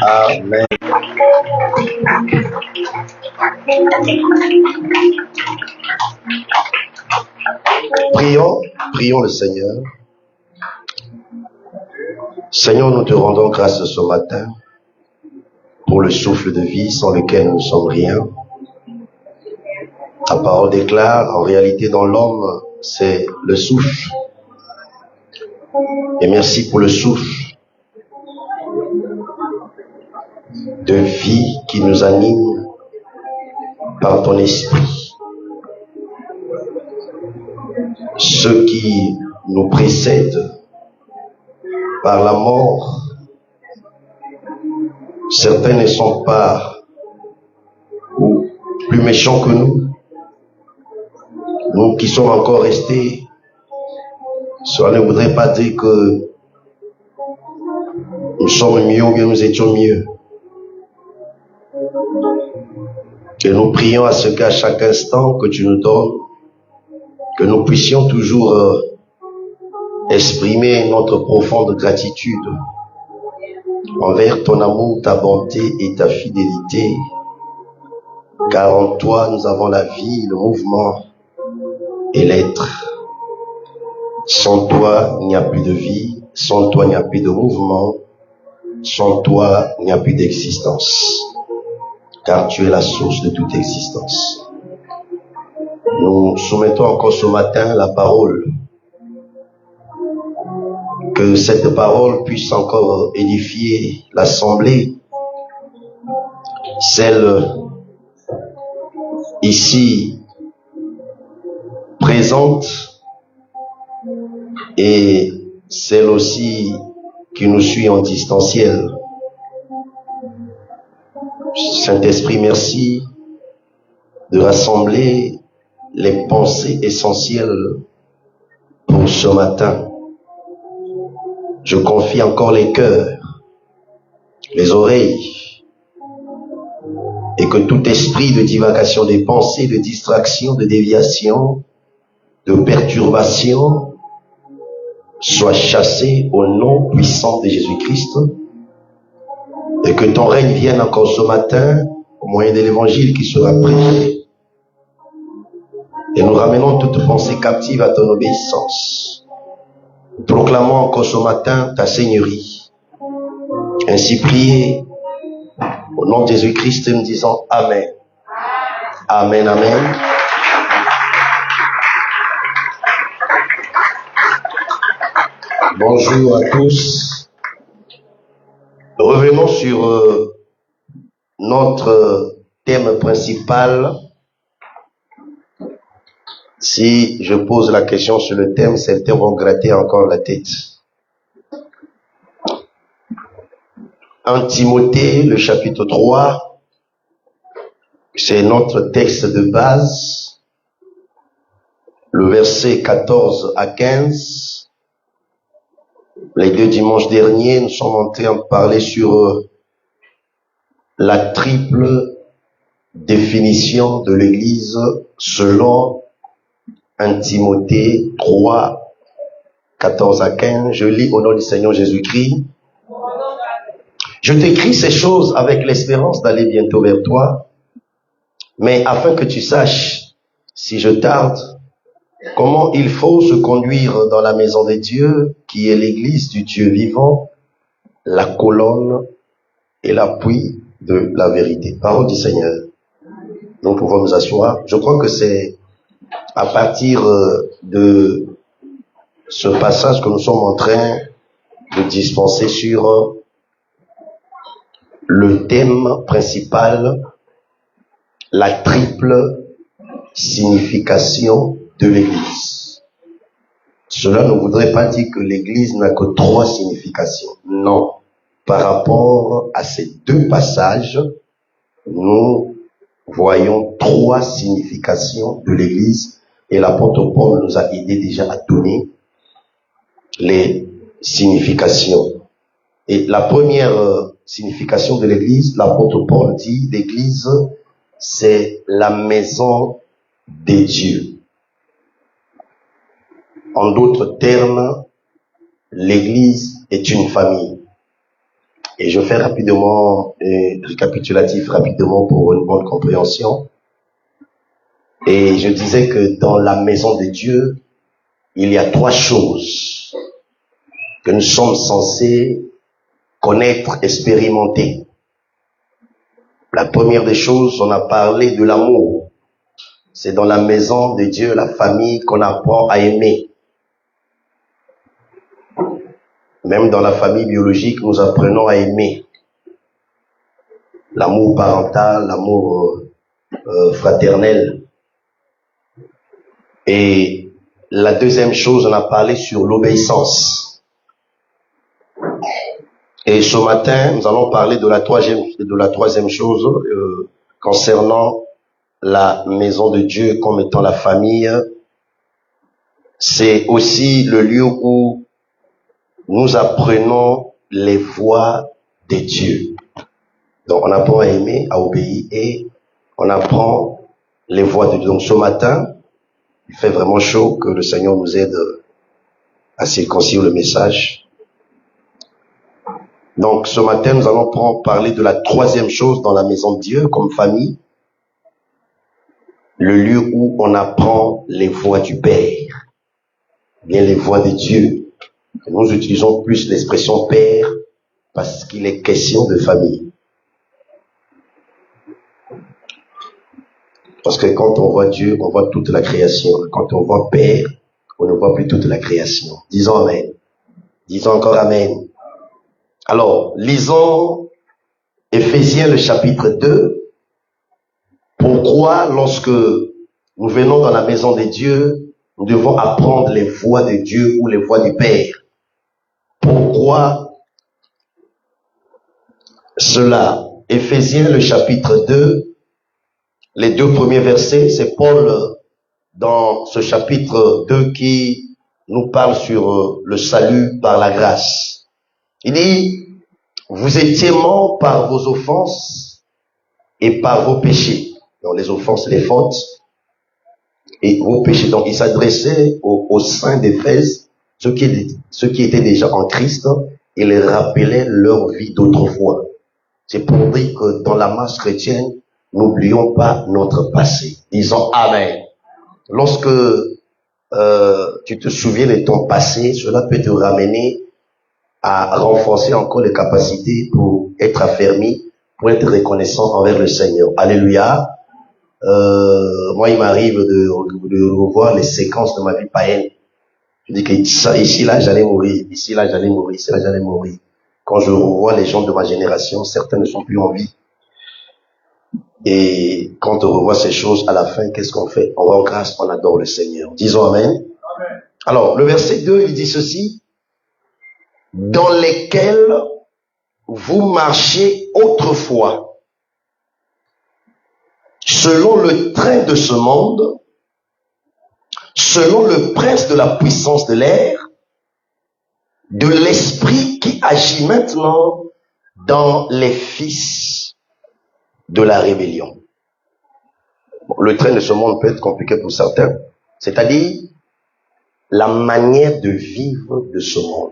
Amen. Prions le Seigneur. Seigneur, nous te rendons grâce ce matin pour le souffle de vie sans lequel nous ne sommes rien. Ta parole déclare, en réalité dans l'homme, c'est le souffle. Et merci pour le souffle de vie qui nous anime par ton esprit. Ceux qui nous précèdent par la mort, certains ne sont pas plus méchants que nous. Nous qui sommes encore restés, cela ne voudrait pas dire que nous sommes mieux ou bien nous étions mieux. Et nous prions à ce qu'à chaque instant que tu nous donnes, que nous puissions toujours exprimer notre profonde gratitude envers ton amour, ta bonté et ta fidélité, car en toi nous avons la vie, le mouvement et l'être. Sans toi, il n'y a plus de vie, sans toi, il n'y a plus de mouvement, sans toi, il n'y a plus d'existence, car tu es la source de toute existence. Nous soumettons encore ce matin la parole. Que cette parole puisse encore édifier l'assemblée, celle ici présente et celle aussi qui nous suit en distanciel. Saint-Esprit, merci de rassembler les pensées essentielles pour ce matin. Je confie encore les cœurs, les oreilles, et que tout esprit de divagation des pensées, de distraction, de déviation, de perturbation soit chassé au nom puissant de Jésus-Christ, et que ton règne vienne encore ce matin au moyen de l'évangile qui sera prêché. Et nous ramenons toute pensée captive à ton obéissance. Nous proclamons encore ce matin ta Seigneurie. Ainsi prié au nom de Jésus-Christ, nous disons Amen. Amen, Amen. Bonjour à tous. Revenons sur notre thème principal. Si je pose la question sur le thème, certains vont gratter encore la tête. 1 Timothée, le chapitre 3, c'est notre texte de base. Le verset 14 à 15. Les 2 dimanches derniers, nous sommes en train de parler sur la triple définition de l'Église selon 1 Timothée 3, 14 à 15. Je lis au nom du Seigneur Jésus-Christ. Je t'écris ces choses avec l'espérance d'aller bientôt vers toi, mais afin que tu saches, si je tarde, comment il faut se conduire dans la maison de Dieu, qui est l'église du Dieu vivant, la colonne et l'appui de la vérité. Parole du Seigneur. Nous pouvons nous asseoir. Je crois que c'est à partir de ce passage que nous sommes en train de dispenser sur le thème principal, la triple signification de l'Église. Cela ne voudrait pas dire que l'Église n'a que 3 significations. Non. Par rapport à ces 2 passages, nous voyons 3 significations de l'Église et l'apôtre Paul nous a aidé déjà à donner les significations. Et la première signification de l'Église, l'apôtre Paul dit, l'Église, c'est la maison de Dieu. En d'autres termes, l'Église est une famille. Et je fais rapidement un récapitulatif rapidement pour une bonne compréhension. Et je disais que dans la maison de Dieu, il y a 3 choses que nous sommes censés connaître, expérimenter. La première des choses, on a parlé de l'amour. C'est dans la maison de Dieu, la famille, qu'on apprend à aimer. Même dans la famille biologique, nous apprenons à aimer. L'amour parental, l'amour fraternel. Et la deuxième chose, on a parlé sur l'obéissance. Et ce matin, nous allons parler de la troisième chose concernant la maison de Dieu comme étant la famille. C'est aussi le lieu où nous apprenons les voies de Dieu. Donc on apprend à aimer, à obéir et on apprend les voies de Dieu. Donc ce matin, il fait vraiment chaud, que le Seigneur nous aide à circoncire le message. Donc ce matin, nous allons parler de la troisième chose dans la maison de Dieu comme famille. Le lieu où on apprend les voies du Père, bien les voies de Dieu. Nous utilisons plus l'expression Père parce qu'il est question de famille. Parce que quand on voit Dieu, on voit toute la création. Quand on voit Père, on ne voit plus toute la création. Disons Amen. Disons encore Amen. Alors, lisons Éphésiens le chapitre 2. Pourquoi, lorsque nous venons dans la maison de Dieu, nous devons apprendre les voies de Dieu ou les voies du Père? Pourquoi cela? Éphésiens le chapitre 2, les 2 premiers versets, c'est Paul dans ce chapitre 2 qui nous parle sur le salut par la grâce. Il dit, vous étiez morts par vos offenses et par vos péchés. Donc les offenses, les fautes et vos péchés. Donc il s'adressait aux saints d'Éphèse, ceux qui étaient déjà en Christ, et les rappelait leur vie d'autrefois. C'est pour dire que dans la masse chrétienne, n'oublions pas notre passé. Disons Amen. Lorsque tu te souviens de ton passé, cela peut te ramener à renforcer encore les capacités pour être affermi, pour être reconnaissant envers le Seigneur. Alléluia. Moi, il m'arrive de revoir les séquences de ma vie païenne. Je dis que ici, là, j'allais mourir. Ici, là, j'allais mourir. Ici, là, j'allais mourir. Quand je revois les gens de ma génération, certains ne sont plus en vie. Et quand on revoit ces choses, à la fin, qu'est-ce qu'on fait? On rend grâce, on adore le Seigneur. Disons Amen. Amen. Alors, le verset 2, il dit ceci. Dans lesquels vous marchiez autrefois, selon le train de ce monde, selon le prince de la puissance de l'air, de l'esprit qui agit maintenant dans les fils de la rébellion. Bon, le train de ce monde peut être compliqué pour certains, c'est-à-dire la manière de vivre de ce monde.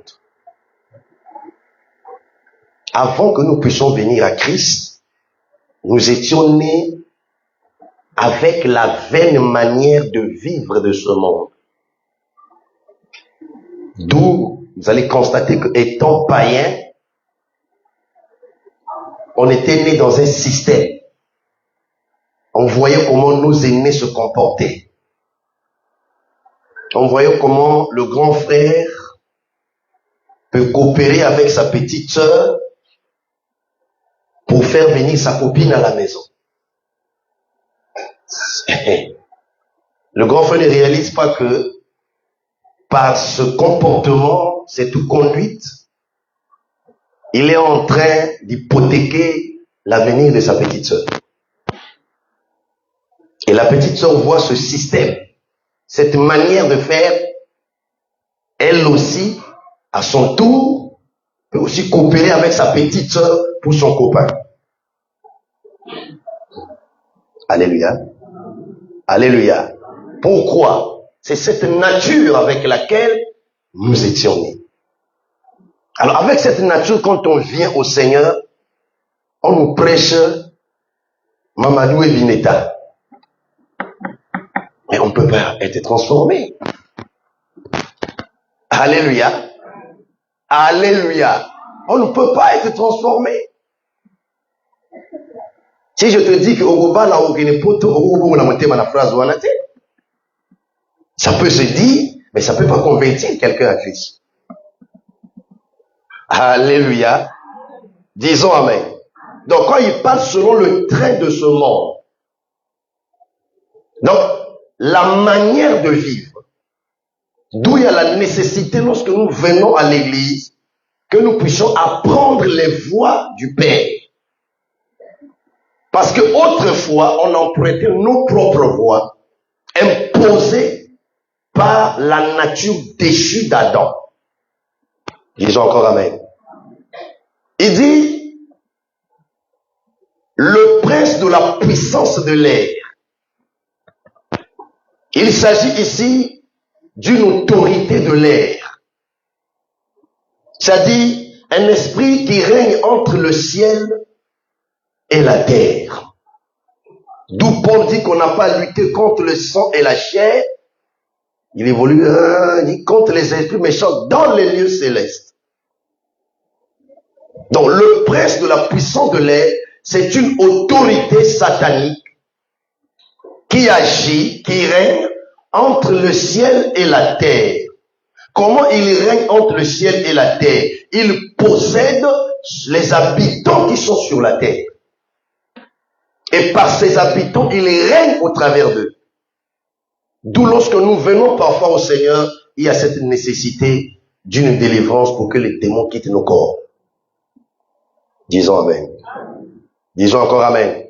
Avant que nous puissions venir à Christ, nous étions nés avec la vaine manière de vivre de ce monde. D'où vous allez constater qu'étant païen, on était né dans un système. On voyait comment nos aînés se comportaient. On voyait comment le grand frère peut coopérer avec sa petite sœur pour faire venir sa copine à la maison. Le grand frère ne réalise pas que par ce comportement, cette conduite, il est en train d'hypothéquer l'avenir de sa petite sœur. Et la petite sœur voit ce système, cette manière de faire, elle aussi, à son tour, peut aussi coopérer avec sa petite sœur pour son copain. Alléluia. Alléluia. Pourquoi? C'est cette nature avec laquelle nous étions nés. Alors avec cette nature, quand on vient au Seigneur, on nous prêche Mamadou et Vineta. Mais on ne peut pas être transformé. Alléluia. Alléluia. On ne peut pas être transformé. Si je te dis que ça peut se dire, mais ça ne peut pas convertir quelqu'un à Christ. Alléluia. Disons Amen. Donc quand il parle selon le train de ce monde, donc la manière de vivre, d'où il y a la nécessité lorsque nous venons à l'église, que nous puissions apprendre les voies du Père. Parce que autrefois, on empruntait nos propres voies, imposées par la nature déchue d'Adam. Disons encore Amen. Il dit, le prince de la puissance de l'air. Il s'agit ici d'une autorité de l'air. C'est-à-dire un esprit qui règne entre le ciel et la terre. D'où Paul dit qu'on n'a pas lutté contre le sang et la chair. Il évolue contre les esprits méchants dans les lieux célestes. Donc le prince de la puissance de l'air, c'est une autorité satanique qui agit, qui règne entre le ciel et la terre. Comment il règne entre le ciel et la terre? Il possède les habitants qui sont sur la terre. Et par ces habitants, il règne au travers d'eux. D'où lorsque nous venons parfois au Seigneur, il y a cette nécessité d'une délivrance pour que les démons quittent nos corps. Disons Amen. Disons encore Amen.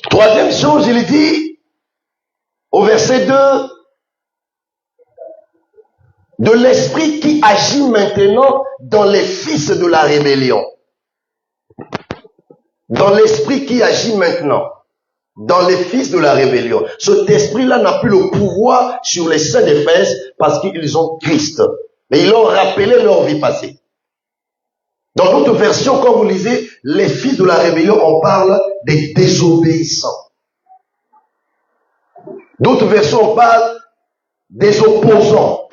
Troisième chose, il dit, au verset 2, de l'esprit qui agit maintenant dans les fils de la rébellion. Dans l'esprit qui agit maintenant, dans les fils de la rébellion. Cet esprit-là n'a plus le pouvoir sur les saints d'Éphèse parce qu'ils ont Christ. Mais ils ont rappelé leur vie passée. Dans d'autres versions, quand vous lisez les fils de la rébellion, on parle des désobéissants. D'autres versions, on parle des opposants.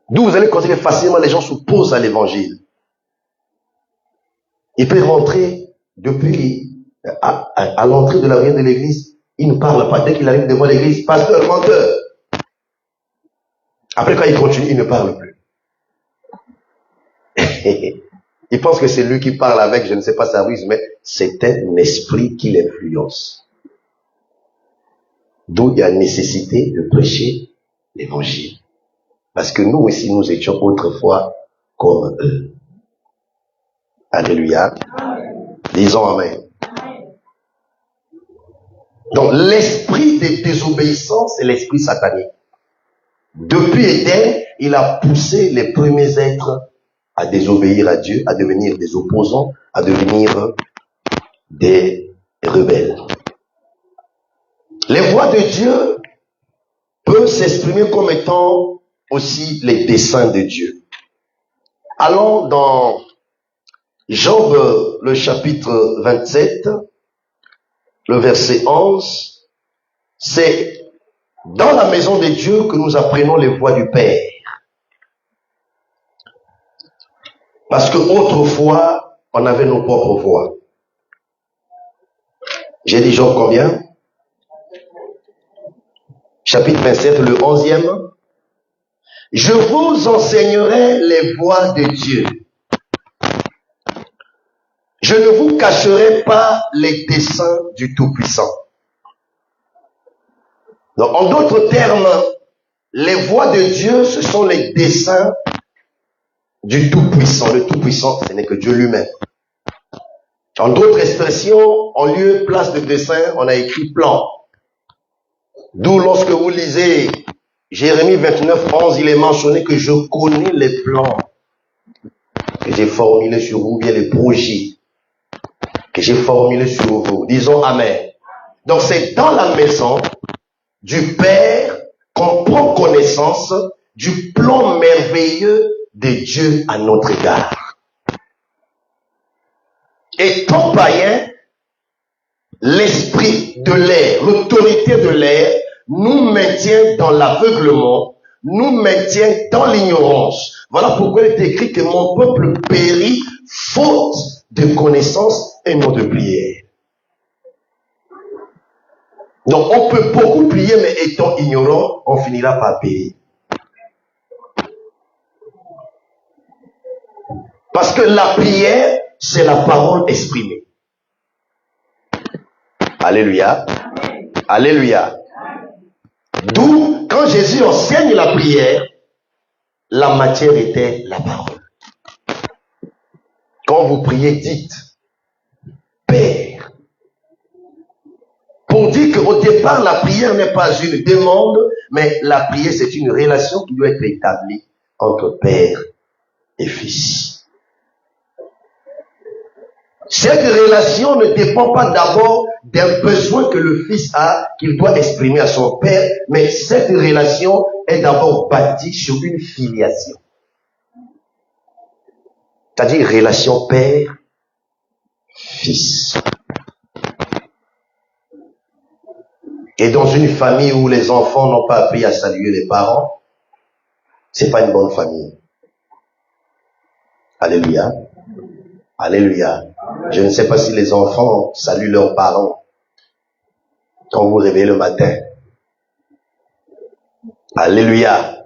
D'où vous allez considérer facilement les gens s'opposent à l'évangile. Il peut rentrer depuis à l'entrée de la réunion de l'église, il ne parle pas. Dès qu'il arrive devant l'église, pasteur, menteur. Après, quand il continue, il ne parle plus. Il pense que c'est lui qui parle avec, je ne sais pas sa ruse, mais c'est un esprit qui l'influence. D'où il y a nécessité de prêcher l'évangile. Parce que nous aussi, nous étions autrefois comme eux. Alléluia. Disons Amen. Donc, l'esprit de désobéissance, c'est l'esprit satanique. Depuis Éden, il a poussé les premiers êtres à désobéir à Dieu, à devenir des opposants, à devenir des rebelles. Les voies de Dieu peuvent s'exprimer comme étant aussi les desseins de Dieu. Allons dans Job, le chapitre 27, le verset 11. C'est dans la maison de Dieu que nous apprenons les voies du Père. Parce que autrefois, on avait nos propres voies. J'ai dit Job combien? Chapitre 27, le 11e. Je vous enseignerai les voies de Dieu. Je ne vous cacherai pas les desseins du Tout-Puissant. Donc, en d'autres termes, les voies de Dieu, ce sont les desseins du Tout-Puissant. Le Tout-Puissant, ce n'est que Dieu lui-même. En d'autres expressions, en lieu, place de dessin, on a écrit plan. D'où lorsque vous lisez Jérémie 29, 11, il est mentionné que je connais les plans que j'ai formulés sur vous, bien les projets que j'ai formulés sur vous. Disons Amen. Donc c'est dans la maison du Père qu'on prend connaissance du plan merveilleux de Dieu à notre égard. Étant païen, l'esprit de l'air, l'autorité de l'air nous maintient dans l'aveuglement, nous maintient dans l'ignorance. Voilà pourquoi il est écrit que mon peuple périt faute de connaissance et non de prière. Donc on peut beaucoup prier, mais étant ignorant, on finira par périr. Parce que la prière, c'est la parole exprimée. Alléluia. Alléluia. D'où, quand Jésus enseigne la prière, la matière était la parole. Quand vous priez, dites Père. Pour dire qu'au départ, la prière n'est pas une demande, mais la prière, c'est une relation qui doit être établie entre Père et Fils. Cette relation ne dépend pas d'abord d'un besoin que le Fils a, qu'il doit exprimer à son Père, mais cette relation est d'abord bâtie sur une filiation. C'est-à-dire relation Père-Fils. Et dans une famille où les enfants n'ont pas appris à saluer les parents, c'est pas une bonne famille. Alléluia. Alléluia. Je ne sais pas si les enfants saluent leurs parents quand vous réveillez le matin. Alléluia.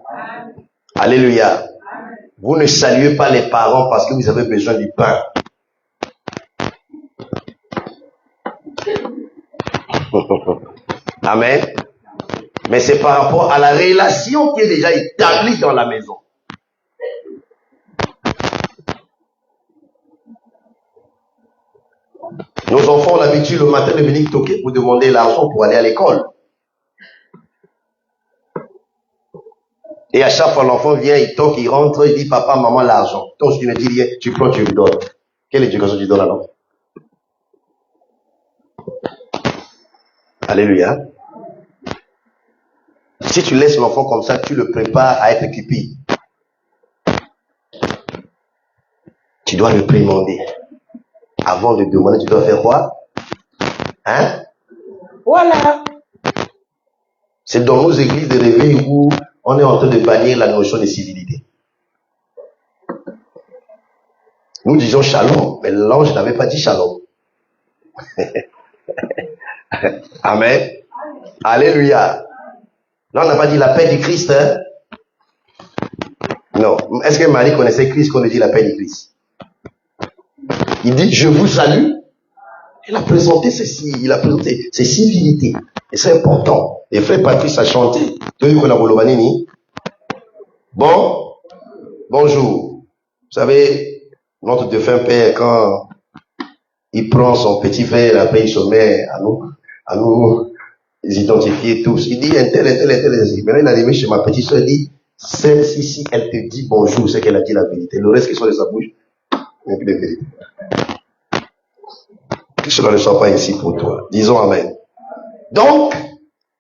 Alléluia. Vous ne saluez pas les parents parce que vous avez besoin du pain. Amen. Mais c'est par rapport à la relation qui est déjà établie dans la maison. Nos enfants ont l'habitude le matin de venir toquer pour demander l'argent pour aller à l'école. Et à chaque fois, l'enfant vient, il toque, il rentre, il dit, papa, maman, l'argent. Donc, tu ne dis rien, tu prends, tu lui donnes. Quelle éducation tu donnes alors? Alléluia. Si tu laisses l'enfant comme ça, tu le prépares à être équipé. Tu dois le prédemander. Avant de demander, tu dois faire quoi? Hein? Voilà. C'est dans nos églises de réveil où on est en train de bannir la notion de civilité. Nous disons shalom, mais l'ange n'avait pas dit shalom. Amen. Alléluia. Là, on n'a pas dit la paix du Christ. Hein? Non. Est-ce que Marie connaissait Christ quand on dit la paix du Christ? Il dit, je vous salue. Il a présenté ceci, il a présenté ses civilités. Et c'est important. Et frère Patrice a chanté. Bon, bonjour. Vous savez, notre défunt père, quand il prend son petit verre, après il se met à nous identifier tous. Il dit, un tel. Maintenant, il est arrivé chez ma petite soeur, il dit, celle-ci, si elle te dit bonjour, c'est qu'elle a dit la vérité. Le reste qui sort de sa bouche, n'est plus de vérité. Que cela ne soit pas ainsi pour toi. Disons Amen. Donc,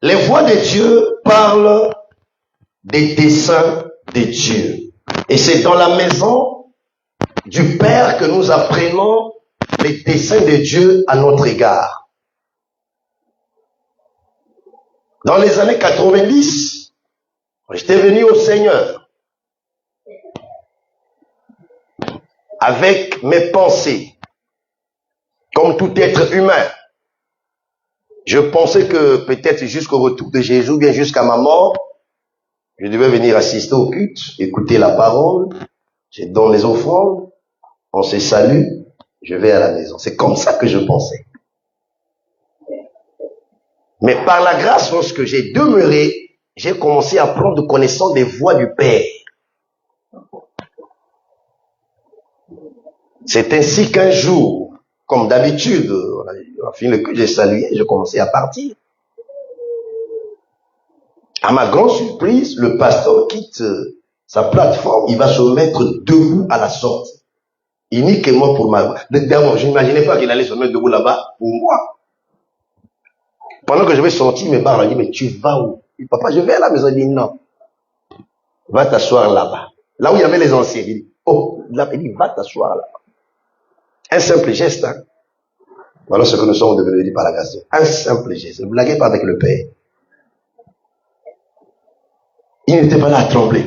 les voix de Dieu parlent des desseins de Dieu. Et c'est dans la maison du Père que nous apprenons les desseins de Dieu à notre égard. Dans les années 90, j'étais venu au Seigneur avec mes pensées. Comme tout être humain, je pensais que peut-être jusqu'au retour de Jésus, bien jusqu'à ma mort, je devais venir assister au culte, écouter la parole, je donne les offrandes, on se salue, je vais à la maison. C'est comme ça que je pensais. Mais par la grâce, lorsque j'ai demeuré, j'ai commencé à prendre connaissance des voix du Père. C'est ainsi qu'un jour, comme d'habitude, on a fini le culte, j'ai salué, je commençais à partir. À ma grande surprise, le pasteur quitte sa plateforme, il va se mettre debout à la sortie. Uniquement pour ma... D'abord, je n'imaginais pas qu'il allait se mettre debout là-bas pour moi. Pendant que je vais sortir, mes parents m'ont dit, mais tu vas où? Il dit, papa, je vais à la maison. Il dit, non. Va t'asseoir là-bas. Là où il y avait les anciens. Il dit, oh, là, il dit, va t'asseoir là-bas. Un simple geste, hein. Voilà ce que nous sommes devenus par la grâce. Un simple geste. Ne blaguez pas avec le Père. Il n'était pas là à trembler.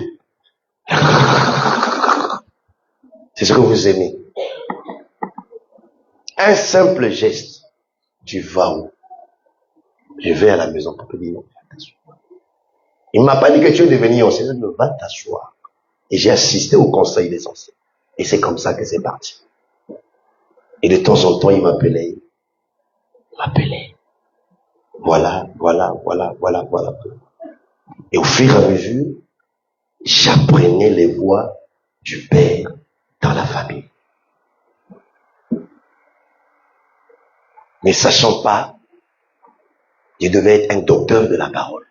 C'est ce que vous aimez. Un simple geste. Tu vas où? Je vais à la maison pour te dire non. Il ne m'a pas dit que tu es devenu ancien. Il dit, va t'asseoir. Et j'ai assisté au conseil des anciens. Et c'est comme ça que c'est parti. Et de temps en temps, il m'appelait. Voilà. Et au fur et à mesure, j'apprenais les voix du Père dans la famille. Ne sachant pas, je devais être un docteur de la parole.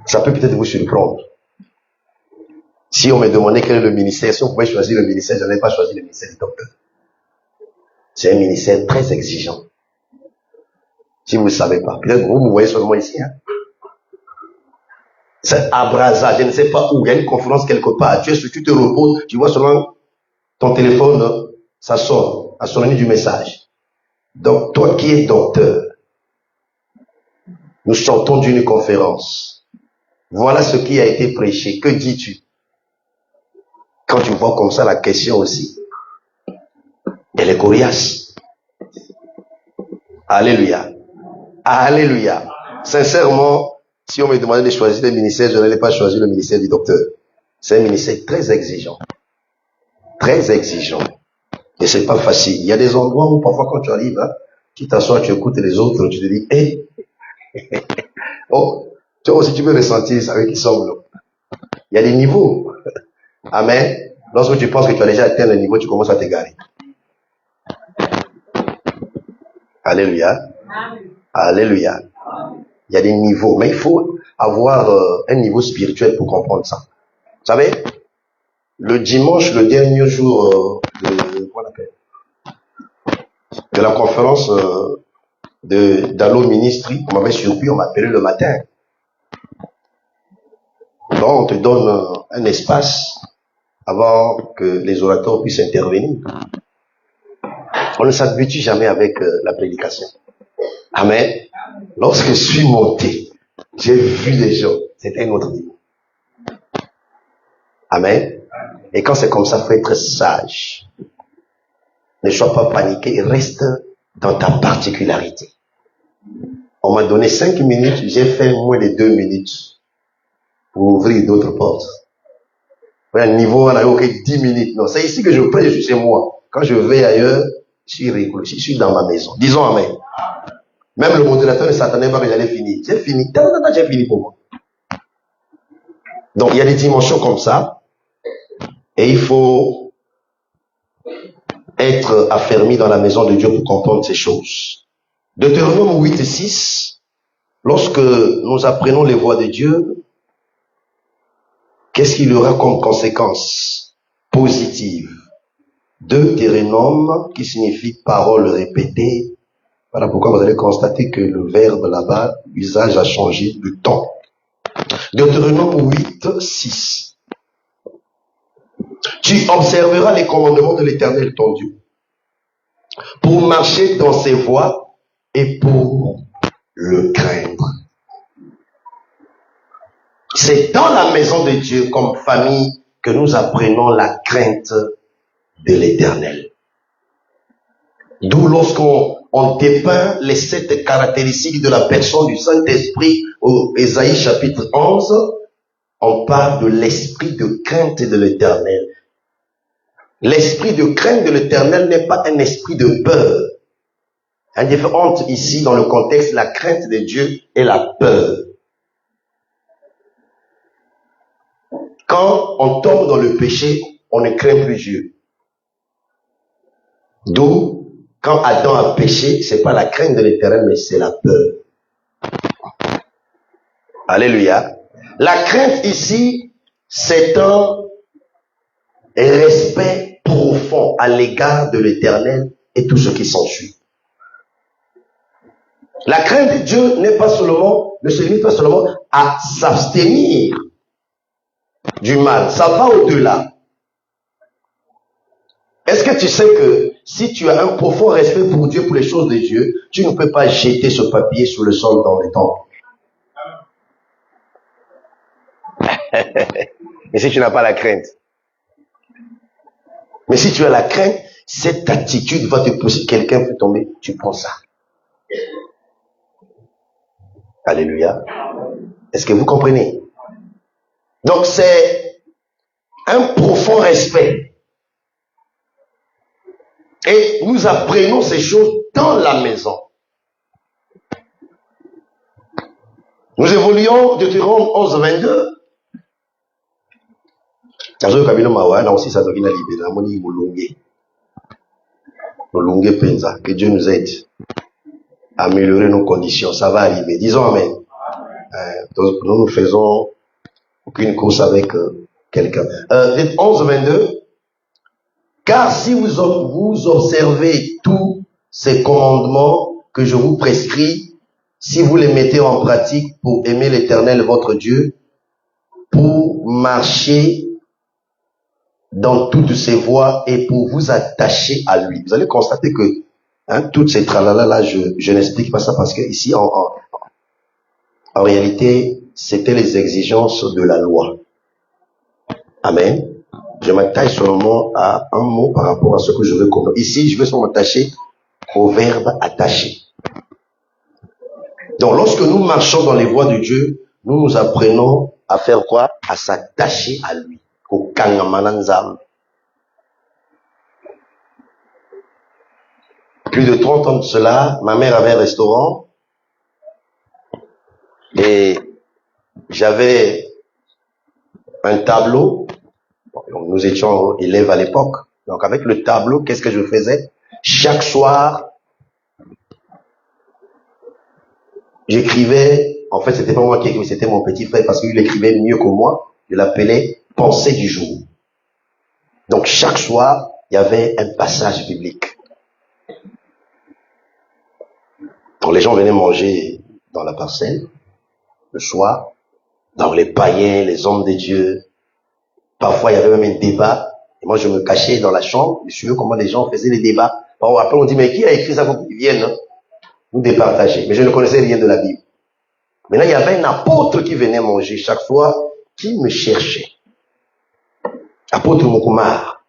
Ça peut peut-être vous surprendre. Si on me demandait quel est le ministère, si on pouvait choisir le ministère, je n'avais pas choisi le ministère du docteur. C'est un ministère très exigeant. Si vous ne savez pas, peut-être vous me voyez seulement ici. Hein? C'est à Brazza, je ne sais pas où, il y a une conférence quelque part. Tu te reposes, tu vois seulement ton téléphone, ça sonne, à sonner du message. Donc, toi qui es docteur, nous sortons d'une conférence. Voilà ce qui a été prêché. Que dis-tu? Quand tu vois comme ça la question aussi, elle est coriace. Alléluia. Alléluia. Sincèrement, si on me demandait de choisir le ministère, je n'allais pas choisir le ministère du docteur. C'est un ministère très exigeant. Très exigeant. Et c'est pas facile. Il y a des endroits où parfois quand tu arrives, hein, tu t'assois, tu écoutes les autres, tu te dis, hé, oh, toi aussi tu peux ressentir ça avec qui sont là. Il y a des niveaux. Amen. Lorsque tu penses que tu as déjà atteint le niveau, tu commences à t'égarer. Alléluia. Alléluia. Il y a des niveaux, mais il faut avoir un niveau spirituel pour comprendre ça. Vous savez, le dimanche, le dernier jour de la conférence d'Allo Ministry, on m'avait surpris, on m'appelait le matin. Donc, on te donne un espace avant que les orateurs puissent intervenir. On ne s'habitue jamais avec la prédication. Amen. Lorsque je suis monté, j'ai vu les gens. C'était un autre niveau. Amen. Et quand c'est comme ça, il faut être sage. Ne sois pas paniqué, reste dans ta particularité. On m'a donné 5 minutes, j'ai fait moins de 2 minutes pour ouvrir d'autres portes. Un niveau, on a eu 10 minutes. Non, c'est ici que je prie, je suis chez moi. Quand je vais ailleurs, je suis rigolo, je suis dans ma maison. Disons amen. Même le modérateur ne s'attendait pas que j'allais finir. J'ai fini. J'ai fini pour moi. Donc, il y a des dimensions comme ça. Et il faut être affermi dans la maison de Dieu pour comprendre ces choses. Deutéronome 8:6. Lorsque nous apprenons les voies de Dieu, qu'est-ce qu'il y aura comme conséquence positive? Deutéronome, qui signifie parole répétée. Voilà pourquoi vous allez constater que le verbe là-bas, l'usage a changé de temps. Deutéronome 8:6. Tu observeras les commandements de l'Éternel ton Dieu, pour marcher dans ses voies et pour le craindre. C'est dans la maison de Dieu, comme famille, que nous apprenons la crainte de l'Éternel. D'où lorsqu'on dépeint les 7 caractéristiques de la personne du Saint-Esprit au Ésaïe chapitre 11, on parle de l'esprit de crainte de l'Éternel. L'esprit de crainte de l'Éternel n'est pas un esprit de peur. Il y a une différence ici dans le contexte, la crainte de Dieu et la peur. Quand on tombe dans le péché, on ne craint plus Dieu. D'où, quand Adam a péché, c'est pas la crainte de l'Éternel, mais c'est la peur. Alléluia. La crainte ici, c'est un respect profond à l'égard de l'Éternel et tout ce qui s'ensuit. La crainte de Dieu ne se limite pas seulement à s'abstenir du mal. Ça va au-delà. Est-ce que tu sais que si tu as un profond respect pour Dieu, pour les choses de Dieu, tu ne peux pas jeter ce papier sur le sol dans le temple? Mais si tu n'as pas la crainte. Mais si tu as la crainte, cette attitude va te pousser. Quelqu'un peut tomber, tu prends ça. Alléluia. Est-ce que vous comprenez? Donc c'est un profond respect. Et nous apprenons ces choses dans la maison. Nous évoluons de Deutéronome 11, 22. Que Dieu nous aide à améliorer nos conditions. Ça va arriver. Disons Amen. Donc, nous ne faisons aucune course avec quelqu'un. 11, 22. Car si vous observez tous ces commandements que je vous prescris, si vous les mettez en pratique pour aimer l'Éternel votre Dieu, pour marcher dans toutes ses voies et pour vous attacher à lui. Vous allez constater que toutes ces tralala là, je n'explique pas ça parce que ici, en réalité, c'était les exigences de la loi. Amen. Je m'attache seulement à un mot par rapport à ce que je veux comprendre. Ici, je veux seulement m'attacher au verbe attacher. Donc, lorsque nous marchons dans les voies de Dieu, nous nous apprenons à faire quoi? À s'attacher à lui. Au kangamananzam. Plus de 30 ans de cela, ma mère avait un restaurant et j'avais un tableau. Nous étions élèves à l'époque. Donc avec le tableau, qu'est-ce que je faisais? Chaque soir, j'écrivais, en fait c'était pas moi qui écrivais, c'était mon petit frère parce qu'il écrivait mieux que moi. Je l'appelais pensée du jour. Donc chaque soir, il y avait un passage biblique. Quand les gens venaient manger dans la parcelle, le soir, dans les païens, les hommes de Dieu, parfois il y avait même un débat, et moi je me cachais dans la chambre, je suis comment les gens faisaient les débats. Bon, après on dit, mais qui a écrit ça pour qu'ils viennent nous départager? Mais je ne connaissais rien de la Bible. Maintenant il y avait un apôtre qui venait manger chaque soir, qui me cherchait. Apôtre Moukoumar.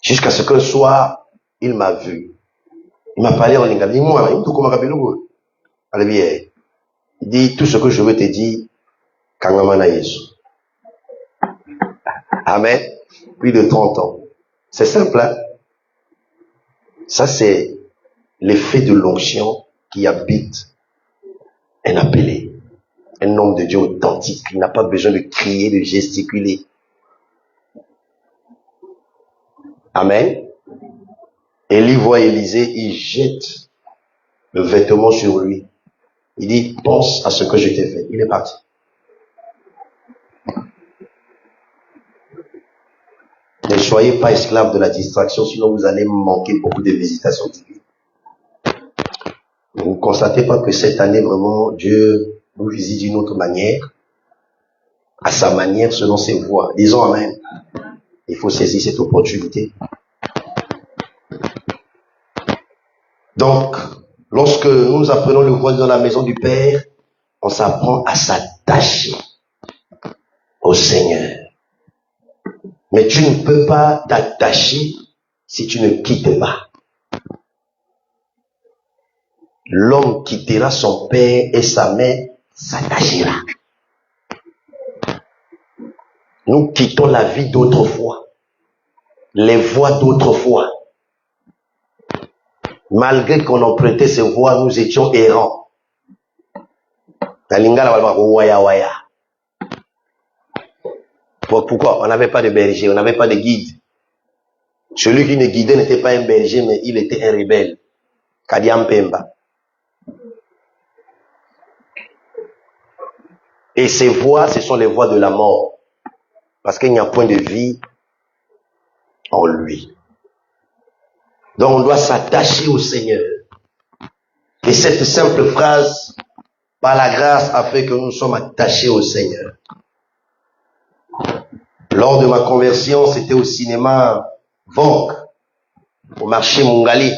Jusqu'à ce qu'un soir, il m'a vu. Il m'a parlé en lingala. Il dit, tout ce que je veux te dire, Kangamana Yesu. Amen. Plus de 30 ans. C'est simple, hein? Ça, c'est l'effet de l'onction qui habite un appelé. Un homme de Dieu authentique. Il n'a pas besoin de crier, de gesticuler. Amen. Élie voit Élisée, il jette le vêtement sur lui. Il dit, pense à ce que je t'ai fait. Il est parti. Ne soyez pas esclaves de la distraction, sinon vous allez manquer beaucoup de visitations divines. Vous ne constatez pas que cette année, vraiment, Dieu nous visite d'une autre manière, à sa manière, selon ses voies. Disons Amen. Il faut saisir cette opportunité. Donc, lorsque nous apprenons le voile dans la maison du Père, on s'apprend à s'attacher au Seigneur. Mais tu ne peux pas t'attacher si tu ne quittes pas. L'homme quittera son père et sa mère s'attachera. Nous quittons la vie d'autrefois, les voies d'autrefois. Malgré qu'on empruntait ces voies, nous étions errants. Pourquoi? On n'avait pas de berger, on n'avait pas de guide. Celui qui nous guidait n'était pas un berger, mais il était un rebelle. Kadiam Pemba. Et ces voies, ce sont les voies de la mort. Parce qu'il n'y a point de vie en lui. Donc on doit s'attacher au Seigneur. Et cette simple phrase par la grâce a fait que nous sommes attachés au Seigneur. Lors de ma conversion, c'était au cinéma Vogue, au marché Mongali.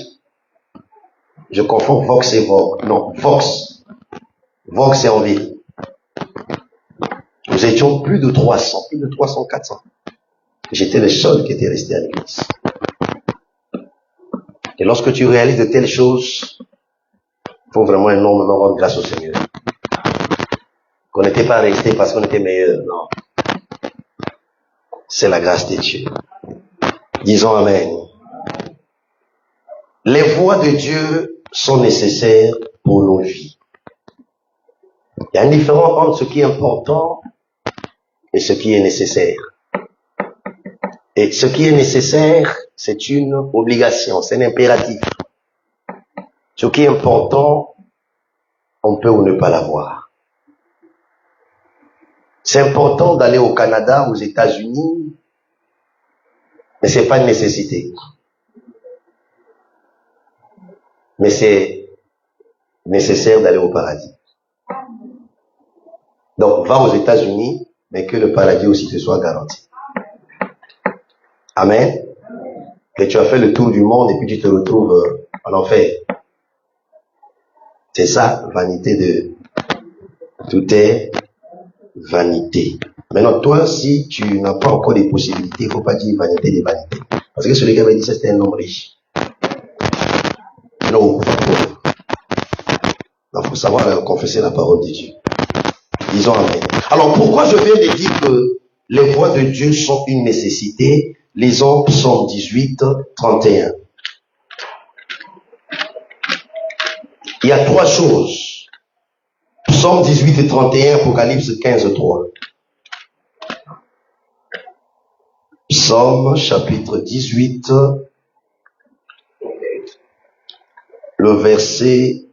Je confonds Vox et Vogue. Non, Vox. Vogue, c'est en ville. Nous étions plus de 300, 400. J'étais le seul qui était resté à l'église. Et lorsque tu réalises de telles choses, il faut vraiment énormément rendre grâce au Seigneur. Qu'on n'était pas resté parce qu'on était meilleur, non. C'est la grâce de Dieu. Disons Amen. Les voies de Dieu sont nécessaires pour nos vies. Il y a une différence entre ce qui est important et ce qui est nécessaire. Et ce qui est nécessaire, c'est une obligation, c'est un impératif. Ce qui est important, on peut ou ne pas l'avoir. C'est important d'aller au Canada, aux États-Unis, mais c'est pas une nécessité. Mais c'est nécessaire d'aller au paradis. Donc, va aux États-Unis, mais que le paradis aussi te soit garanti. Amen. Que tu as fait le tour du monde et puis tu te retrouves en enfer. C'est ça, vanité de... Tout est vanité. Maintenant, toi, si tu n'as pas encore des possibilités, il ne faut pas dire vanité des vanités. Parce que celui qui avait dit ça, c'était un homme riche. Non, il faut savoir confesser la parole de Dieu. Disons Amen. Alors, pourquoi je viens de dire que les voies de Dieu sont une nécessité? Lisons Psaume 18, 31. Il y a trois choses. Psaume 18 et 31, Apocalypse 15, 3. Psaume chapitre 18, le verset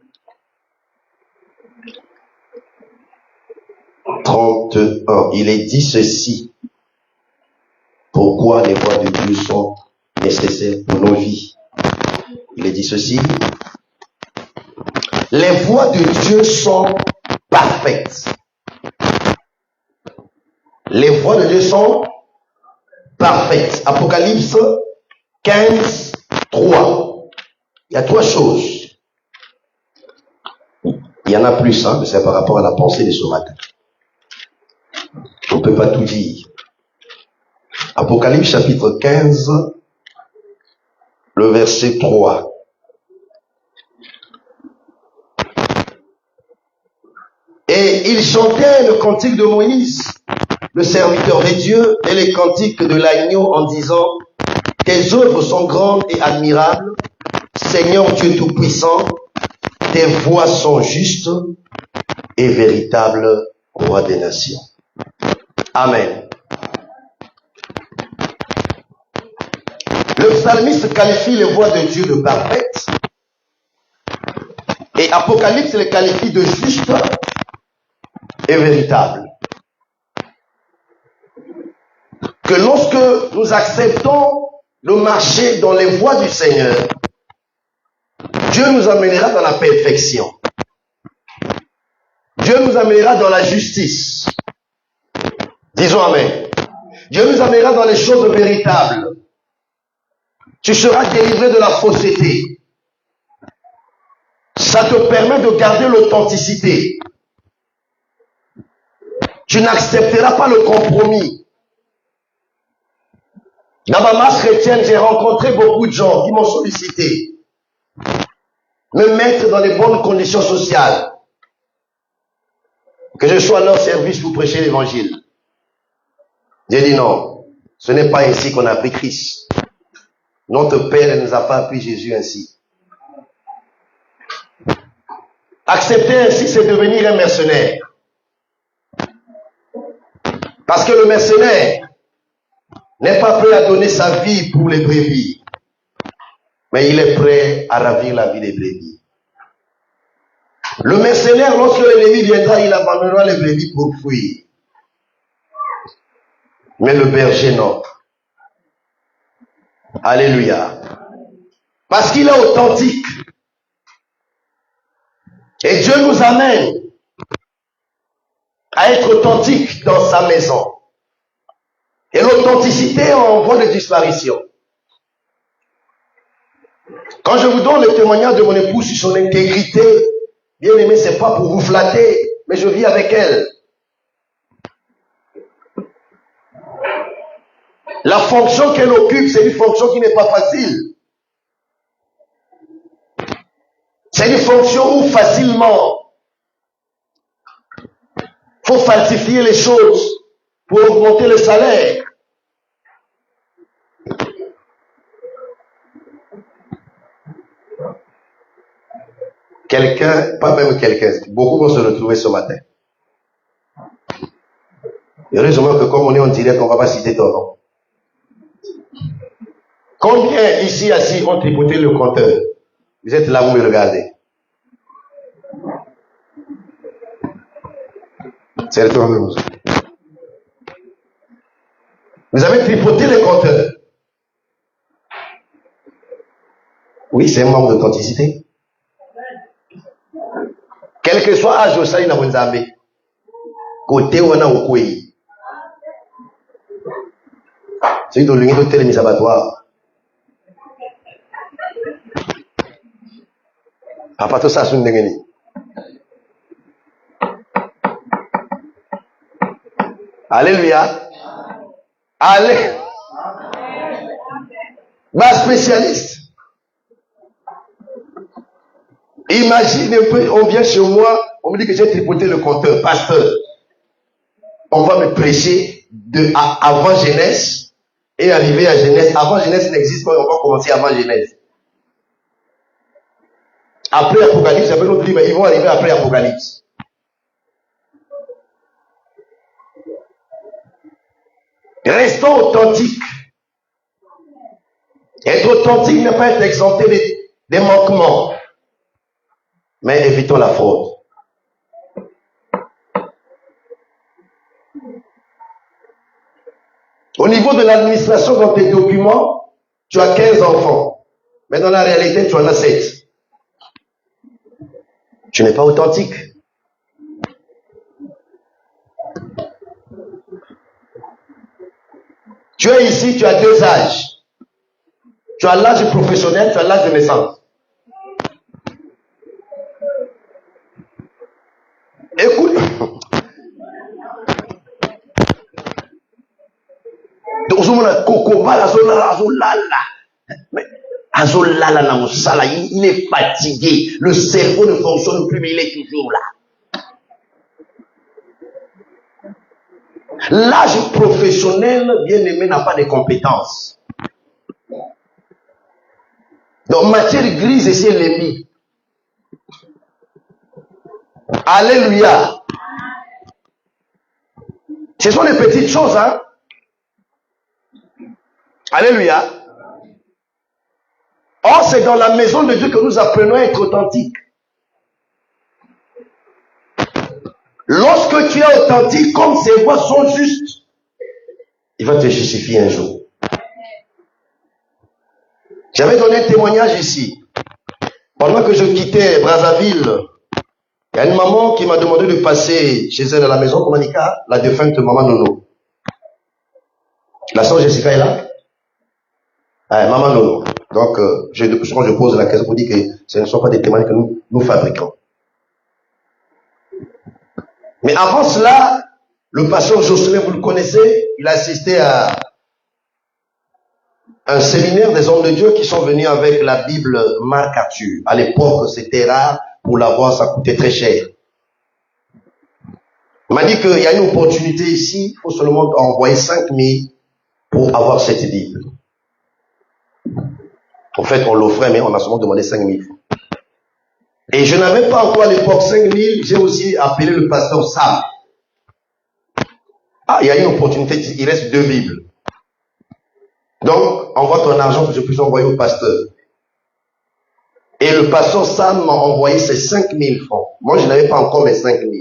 31. Il est dit ceci. Pourquoi les voies de Dieu sont nécessaires pour nos vies? Il est dit ceci. Les voies de Dieu sont parfaites. Les voies de Dieu sont parfaites. Apocalypse 15, 3. Il y a trois choses. Il y en a plus, mais c'est par rapport à la pensée de ce matin. On ne peut pas tout dire. Apocalypse chapitre 15, le verset 3. Et il chantait le cantique de Moïse, le serviteur de Dieu, et les cantiques de l'agneau en disant: tes œuvres sont grandes et admirables, Seigneur Dieu Tout-Puissant, tes voies sont justes et véritables, roi des nations. Amen. Le psalmiste qualifie les voies de Dieu de parfaites, et Apocalypse les qualifie de justes et véritables. Que lorsque nous acceptons de marcher dans les voies du Seigneur, Dieu nous amènera dans la perfection. Dieu nous amènera dans la justice. Disons Amen. Dieu nous amènera dans les choses véritables. Tu seras délivré de la fausseté. Ça te permet de garder l'authenticité. Tu n'accepteras pas le compromis. Dans ma marche chrétienne, j'ai rencontré beaucoup de gens qui m'ont sollicité. Me mettre dans les bonnes conditions sociales. Que je sois à leur service pour prêcher l'évangile. J'ai dit non, ce n'est pas ainsi qu'on a appris Christ. Notre Père ne nous a pas appris Jésus ainsi. Accepter ainsi, c'est devenir un mercenaire. Parce que le mercenaire n'est pas prêt à donner sa vie pour les brebis, mais il est prêt à ravir la vie des brebis. Le mercenaire, lorsque l'ennemi viendra, il abandonnera les brebis pour fuir. Mais le berger non. Alléluia. Parce qu'il est authentique. Et Dieu nous amène à être authentique dans sa maison. Et l'authenticité est en voie de disparition. Quand je vous donne le témoignage de mon épouse sur son intégrité, bien aimé, c'est pas pour vous flatter, mais je vis avec elle. La fonction qu'elle occupe, c'est une fonction qui n'est pas facile. C'est une fonction où facilement, faut falsifier les choses pour augmenter le salaire. Quelqu'un, pas même quelqu'un, beaucoup vont se retrouver ce matin. Heureusement que comme on est en direct, on ne va pas citer ton nom. Combien ici assis ont tripoté le compteur? Vous êtes là, vous me regardez. C'est le tour de vous. Vous avez tripoté le compteur. Oui, c'est un manque d'authenticité. Quel que soit l'âge au sein de Nzambe, côté ou au Koué. C'est une ligne de mise abattoir. Papa, tout ça, c'est une dégaine. Alléluia. Allez. Ma spécialiste. Imagine un peu, on vient chez moi, on me dit que j'ai tripoté le compteur, pasteur. On va me prêcher avant Genèse et arriver à Genèse. Avant Genèse n'existe pas, on va commencer avant Genèse. Après Apocalypse, j'avais l'autre livre, ils vont arriver après Apocalypse. Restons authentiques. Être authentique n'est pas être exempté des manquements, mais évitons la fraude. Au niveau de l'administration dans tes documents, tu as 15 enfants, mais dans la réalité, tu en as 7. Tu n'es pas authentique. Tu es ici, tu as 2 âges. Tu as l'âge professionnel, tu as l'âge de naissance. Écoute. Il est fatigué. Le cerveau ne fonctionne plus, mais il est toujours là. L'âge professionnel, bien aimé, n'a pas de compétences. Donc, matière grise, ici, elle est mise. Alléluia. Ce sont des petites choses, hein. Alléluia. Or, c'est dans la maison de Dieu que nous apprenons à être authentiques. Lorsque tu es authentique, comme ses voix sont justes, il va te justifier un jour. J'avais donné un témoignage ici. Pendant que je quittais Brazzaville, il y a une maman qui m'a demandé de passer chez elle à la maison, comme Monica, la défunte maman Nono. La sœur Jessica est là? Maman Nono. Donc, quand je pose la question pour dire que ce ne sont pas des témoignages que nous fabriquons. Mais avant cela, le pasteur Josué, vous le connaissez, il a assisté à un séminaire des hommes de Dieu qui sont venus avec la Bible Marc Arthur. À l'époque, c'était rare. Pour l'avoir, ça coûtait très cher. Il m'a dit qu'il y a une opportunité ici, il faut seulement envoyer 5 000 pour avoir cette Bible. En fait, on l'offrait, mais on a seulement demandé 5 000 francs. Et je n'avais pas encore à l'époque 5 000, j'ai aussi appelé le pasteur Sam. Ah, il y a une opportunité, il reste 2 Bibles. Donc, envoie ton argent que je puisse envoyer au pasteur. Et le pasteur Sam m'a envoyé ses 5 000 francs. Moi, je n'avais pas encore mes 5 000.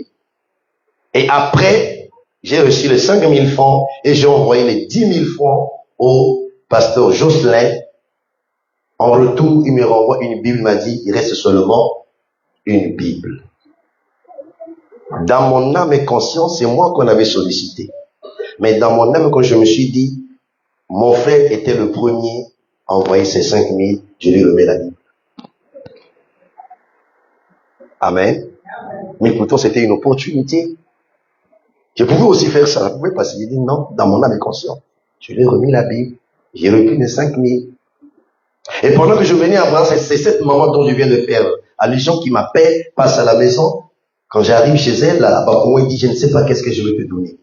Et après, j'ai reçu les 5 000 francs et j'ai envoyé les 10 000 francs au pasteur Jocelyn. En retour, il me renvoie une Bible, il m'a dit, il reste seulement une Bible. Dans mon âme et conscience, c'est moi qu'on avait sollicité. Mais dans mon âme, quand je me suis dit, mon frère était le premier à envoyer ses 5 000, je lui remets la Bible. Amen. Mais pourtant, c'était une opportunité. Je pouvais aussi faire ça. Je pouvais passer. J'ai dit non, dans mon âme et conscience. Je lui ai remis la Bible. J'ai repris mes 5 000. Et pendant que je venais à voir, c'est cette maman dont je viens de faire allusion qui m'appelle, passe à la maison. Quand j'arrive chez elle, là-bas, pour moi, il dit, je ne sais pas qu'est-ce que je vais te donner.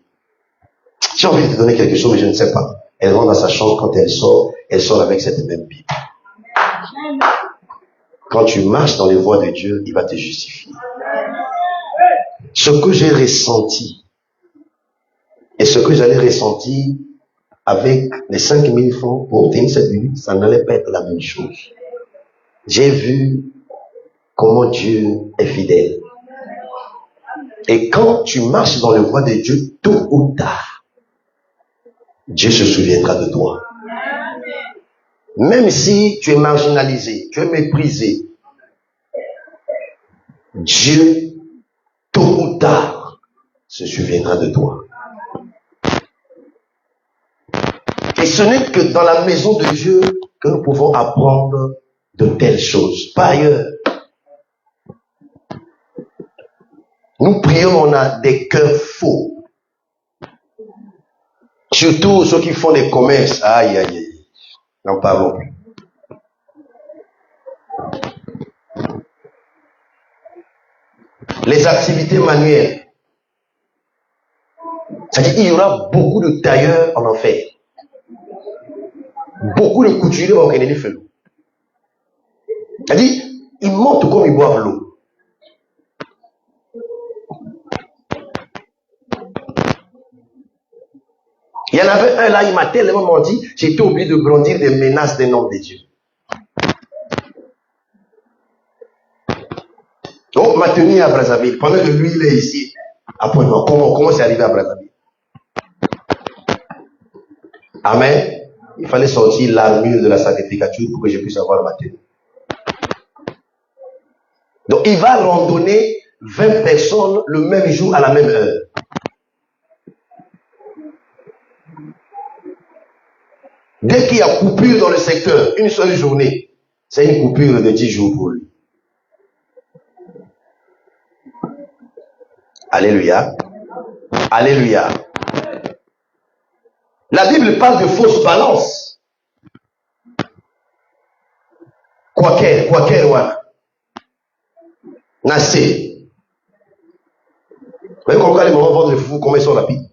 J'ai envie de te donner quelque chose, mais je ne sais pas. Elle rentre dans sa chambre, quand elle sort avec cette même Bible. Quand tu marches dans les voies de Dieu, il va te justifier. Ce que j'ai ressenti, et ce que j'allais ressentir avec les 5 000 francs pour obtenir cette Bible, ça n'allait pas être la même chose. J'ai vu comment Dieu est fidèle. Et quand tu marches dans les voies de Dieu, tôt ou tard, Dieu se souviendra de toi. Même si tu es marginalisé, tu es méprisé, Dieu, tôt ou tard, se souviendra de toi. Et ce n'est que dans la maison de Dieu que nous pouvons apprendre de telles choses. Par ailleurs, nous prions, on a des cœurs faux. Surtout ceux qui font des commerces. Aïe, aïe, aïe. N'en parlons plus. Les activités manuelles. C'est-à-dire qu'il y aura beaucoup de tailleurs en enfer. Beaucoup de couturiers vont gagner des feux. C'est-à-dire, ils montent comme ils boivent l'eau. Il y en avait un là, il m'a tellement menti, j'étais obligé de brandir des menaces des noms de Dieu. On m'a tenu à Brazzaville, pendant que lui, il est ici. Après, comment c'est arrivé à Brazzaville? Amen. Il fallait sortir l'armure de la sacrificature pour que je puisse avoir ma tenue. Donc, il va randonner 20 personnes le même jour à la même heure. Dès qu'il y a coupure dans le secteur, une seule journée, c'est une coupure de 10 jours pour lui. Alléluia. Alléluia. La Bible parle de fausse balance. Quoique, ouais. Nassé. Vous voyez comment les moments vendent les fous, comment ils sont rapides.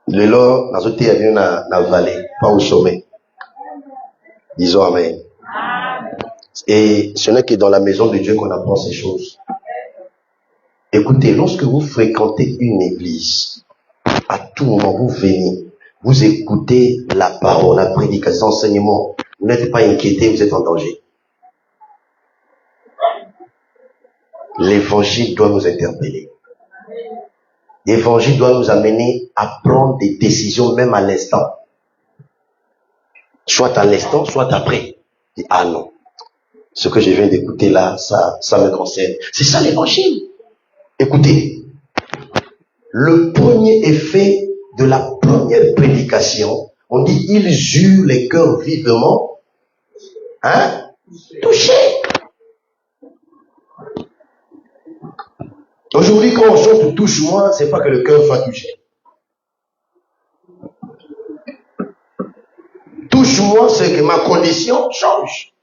Le lors, dans ce il y a une vallée, pas au sommet. Disons amen. Et ce n'est que dans la maison de Dieu qu'on apprend ces choses. Écoutez, lorsque vous fréquentez une église, à tout moment vous venez, vous écoutez la parole, la prédication, l'enseignement, vous n'êtes pas inquiété, vous êtes en danger. L'évangile doit nous interpeller. L'évangile doit nous amener à prendre des décisions même à l'instant. Soit à l'instant, soit après. Et, ah non, ce que je viens d'écouter là, ça me concerne. C'est ça l'évangile. Écoutez, le premier effet de la première prédication, on dit, ils eurent les cœurs vivement, touchés. Aujourd'hui, quand on chante touche-moi, c'est pas que le cœur soit touché. Touche-moi, c'est que ma condition change.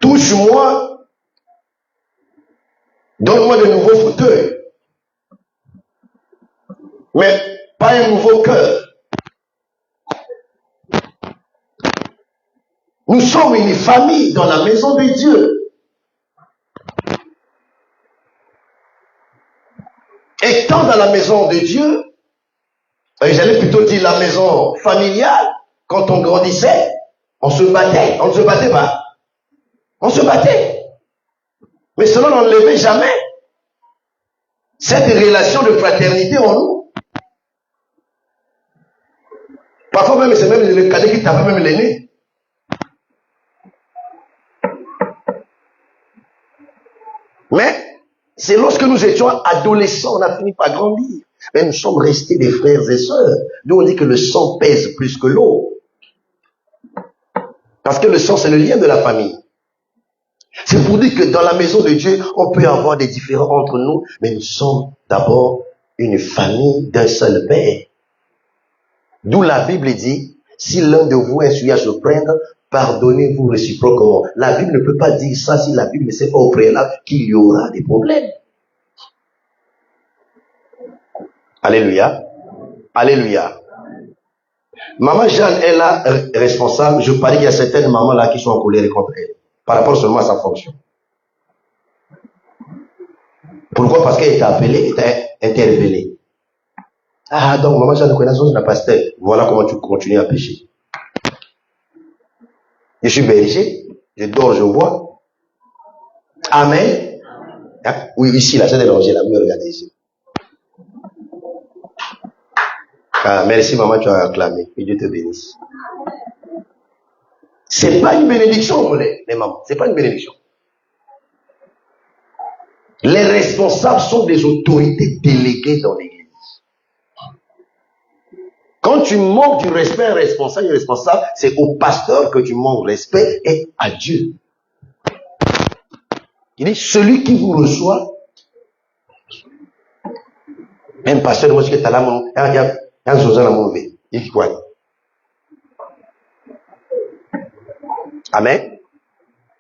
Touche-moi, donne-moi de nouveaux fauteuils. Mais pas un nouveau cœur. Nous sommes une famille dans la maison de Dieu. Étant dans la maison de Dieu, j'allais plutôt dire la maison familiale, quand on grandissait, on se battait. On ne se battait pas. On se battait. Mais cela n'enlevait jamais cette relation de fraternité en nous. Parfois même, c'est même le cadet qui tape même l'aîné. Mais c'est lorsque nous étions adolescents, on a fini par grandir. Mais nous sommes restés des frères et sœurs. D'où on dit que le sang pèse plus que l'eau. Parce que le sang, c'est le lien de la famille. C'est pour dire que dans la maison de Dieu, on peut avoir des différends entre nous, mais nous sommes d'abord une famille d'un seul Père. D'où la Bible dit, si l'un de vous est à se plaindre, pardonnez-vous réciproquement. La Bible ne peut pas dire ça si la Bible ne sait pas au préalable qu'il y aura des problèmes. Alléluia. Alléluia. Maman Jeanne est là responsable. Je parie qu'il y a certaines mamans là qui sont en colère contre elle. Par rapport seulement à sa fonction. Pourquoi? Parce qu'elle est appelée, est interpellée. Ah, donc maman Jeanne connaît la pasteur. Voilà comment tu continues à pécher. Je suis berger, je dors, je vois. Amen. Hein? Oui, ici, là, c'est dérangé, là, vous me regardez ici. Ah, merci maman, tu as acclamé. Que Dieu te bénisse. C'est pas une bénédiction pour les mamans. C'est pas une bénédiction. Les responsables sont des autorités déléguées dans l'église. Quand tu manques du respect à un responsable, c'est au pasteur que tu manques respect et à Dieu. Il dit, celui qui vous reçoit, un pasteur, moi, je suis là, il y a un zozan à mauvais. Il dit quoi? Amen.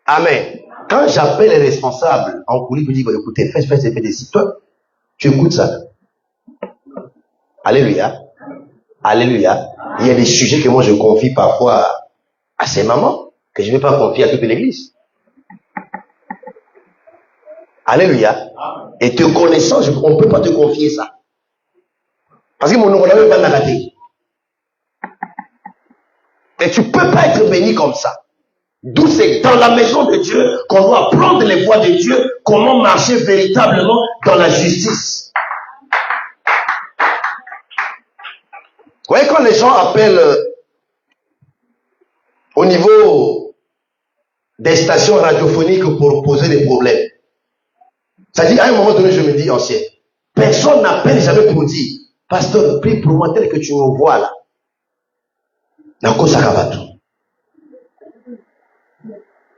Amen. Quand j'appelle les responsables en coulisses, je dis, écoutez, fais des toi, tu écoutes ça. Alléluia. Alléluia. Il y a des sujets que moi je confie parfois à ces mamans, que je ne vais pas confier à toute l'église. Alléluia. Et te connaissant, on ne peut pas te confier ça. Parce que mon nom n'est pas nagaté. Et tu ne peux pas être béni comme ça. D'où c'est dans la maison de Dieu qu'on doit prendre les voies de Dieu, comment marcher véritablement dans la justice. Vous voyez, quand les gens appellent au niveau des stations radiophoniques pour poser des problèmes, ça dit, à un moment donné, je me dis, ancien, personne n'appelle jamais pour dire, pasteur, prie pour moi tel que tu me vois là. Dans quoi ça va tout?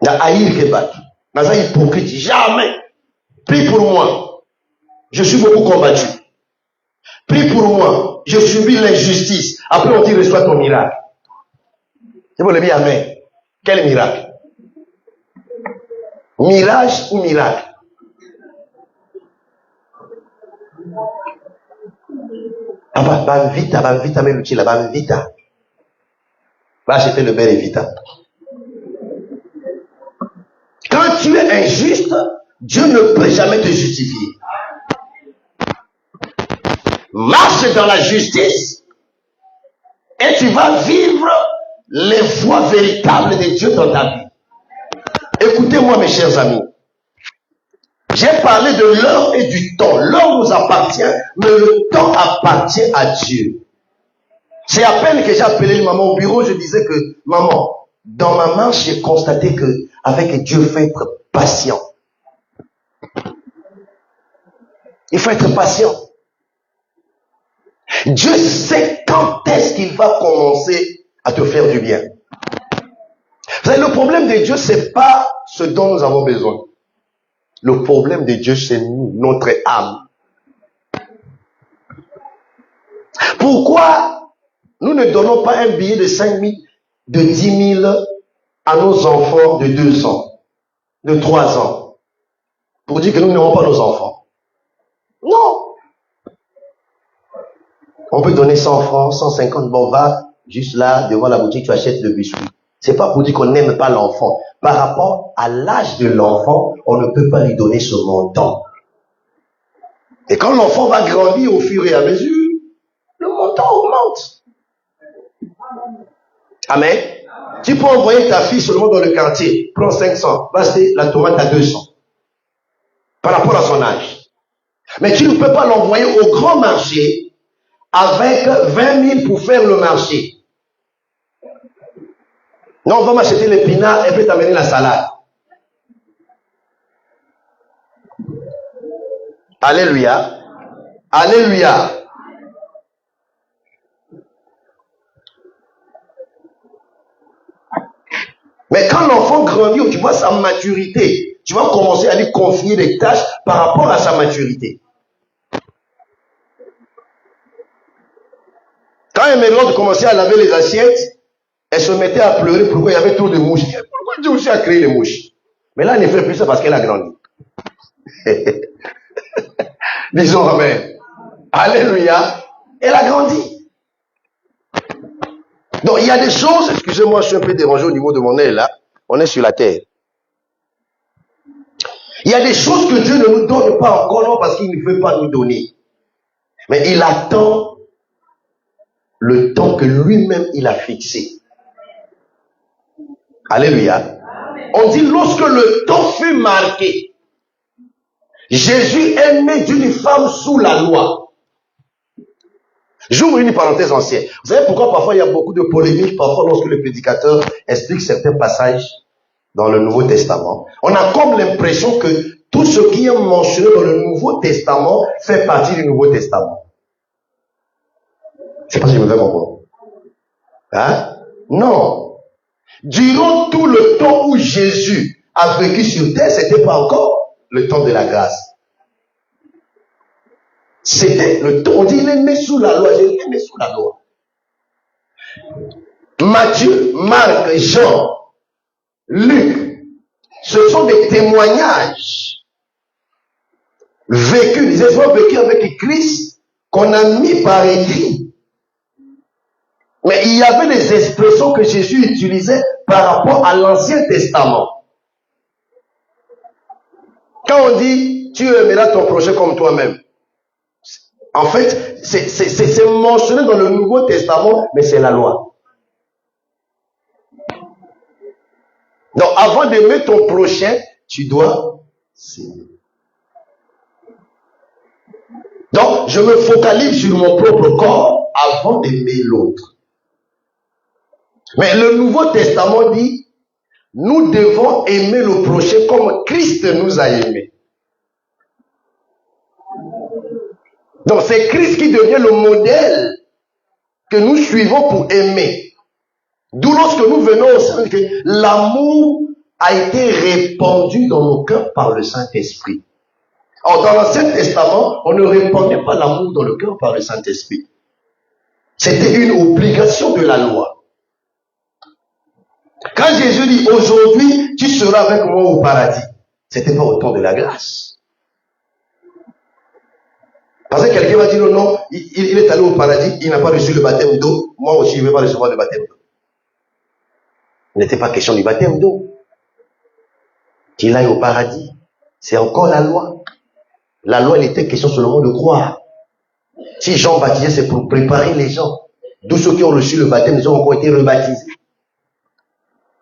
Dans haïr que battu. Dans un hypocrite, jamais. Prie pour moi. Je suis beaucoup combattu. Prie pour moi. Je subis l'injustice. Après, on dit, reçois ton miracle. Je vous le dis, amen. Quel miracle? Mirage ou miracle? Ah bah, vita, mais l'outil là, bah, vita. Va acheter le beurre et vita. Quand tu es injuste, Dieu ne peut jamais te justifier. Marche dans la justice et tu vas vivre les voies véritables de Dieu dans ta vie. Écoutez-moi mes chers amis. J'ai parlé de l'heure et du temps. L'heure nous appartient, mais le temps appartient à Dieu. C'est à peine que j'ai appelé maman au bureau, je disais que, maman, dans ma marche, j'ai constaté que avec Dieu, il faut être patient. Il faut être patient. Dieu sait quand est-ce qu'il va commencer à te faire du bien. Vous savez, le problème de Dieu, c'est pas ce dont nous avons besoin. Le problème de Dieu, c'est nous, notre âme. Pourquoi nous ne donnons pas un billet de 5 000, de 10 000 à nos enfants de 2 ans, de 3 ans, pour dire que nous n'aimons pas nos enfants? Non. On peut donner 100 francs, 150, bon, va juste là, devant la boutique, tu achètes le biscuit. C'est pas pour dire qu'on n'aime pas l'enfant. Par rapport à l'âge de l'enfant, on ne peut pas lui donner ce montant. Et quand l'enfant va grandir au fur et à mesure, le montant augmente. Amen. Tu peux envoyer ta fille seulement dans le quartier, prends 500, va acheter la tomate à 200. Par rapport à son âge. Mais tu ne peux pas l'envoyer au grand marché avec 20 000 pour faire le marché. Non, on va m'acheter l'épinard et puis t'amener la salade. Alléluia. Alléluia. Mais quand l'enfant grandit, tu vois sa maturité, tu vas commencer à lui confier des tâches par rapport à sa maturité. Quand Emeraude commençait à laver les assiettes, elle se mettait à pleurer pourquoi il y avait trop de mouches. Pourquoi Dieu aussi a créé les mouches? Mais là, elle ne fait plus ça parce qu'elle a grandi. Disons amen. Alléluia. Elle a grandi. Donc, il y a des choses, excusez-moi, je suis un peu dérangé au niveau de mon aile là. On est sur la terre. Il y a des choses que Dieu ne nous donne pas encore, non, parce qu'il ne veut pas nous donner. Mais il attend le temps que lui-même il a fixé. Alléluia. On dit lorsque le temps fut marqué, Jésus est né d'une femme sous la loi. J'ouvre une parenthèse ancienne. Vous savez pourquoi parfois il y a beaucoup de polémiques, parfois lorsque le prédicateur explique certains passages dans le Nouveau Testament. On a comme l'impression que tout ce qui est mentionné dans le Nouveau Testament fait partie du Nouveau Testament. Je ne sais pas si je me fais comprendre. Hein? Non. Durant tout le temps où Jésus a vécu sur terre, c'était pas encore le temps de la grâce. C'était le temps, on dit il est né sous la loi, Jésus est né sous la loi. Matthieu, Marc, Jean, Luc, ce sont des témoignages vécus, des espoirs vécus avec Christ qu'on a mis par écrit. Mais il y avait des expressions que Jésus utilisait par rapport à l'Ancien Testament. Quand on dit tu aimeras ton prochain comme toi-même, en fait, c'est mentionné dans le Nouveau Testament, mais c'est la loi. Donc, avant d'aimer ton prochain, tu dois s'aimer. Donc, je me focalise sur mon propre corps avant d'aimer l'autre. Mais le Nouveau Testament dit, nous devons aimer le prochain comme Christ nous a aimés. Donc, c'est Christ qui devient le modèle que nous suivons pour aimer. D'où lorsque nous venons au Saint, que l'amour a été répandu dans nos cœurs par le Saint-Esprit. Or, dans l'Ancien Testament, on ne répandait pas l'amour dans le cœur par le Saint-Esprit. C'était une obligation de la loi. Quand Jésus dit, aujourd'hui, tu seras avec moi au paradis, c'était pas au temps de la grâce. Parce que quelqu'un va dire, non, il est allé au paradis, il n'a pas reçu le baptême d'eau, moi aussi je ne vais pas recevoir le baptême d'eau. Il n'était pas question du baptême d'eau. Qu'il aille au paradis, c'est encore la loi. La loi, elle était question seulement de croire. Si Jean baptisait, c'est pour préparer les gens. D'où ceux qui ont reçu le baptême, ils ont encore été rebaptisés.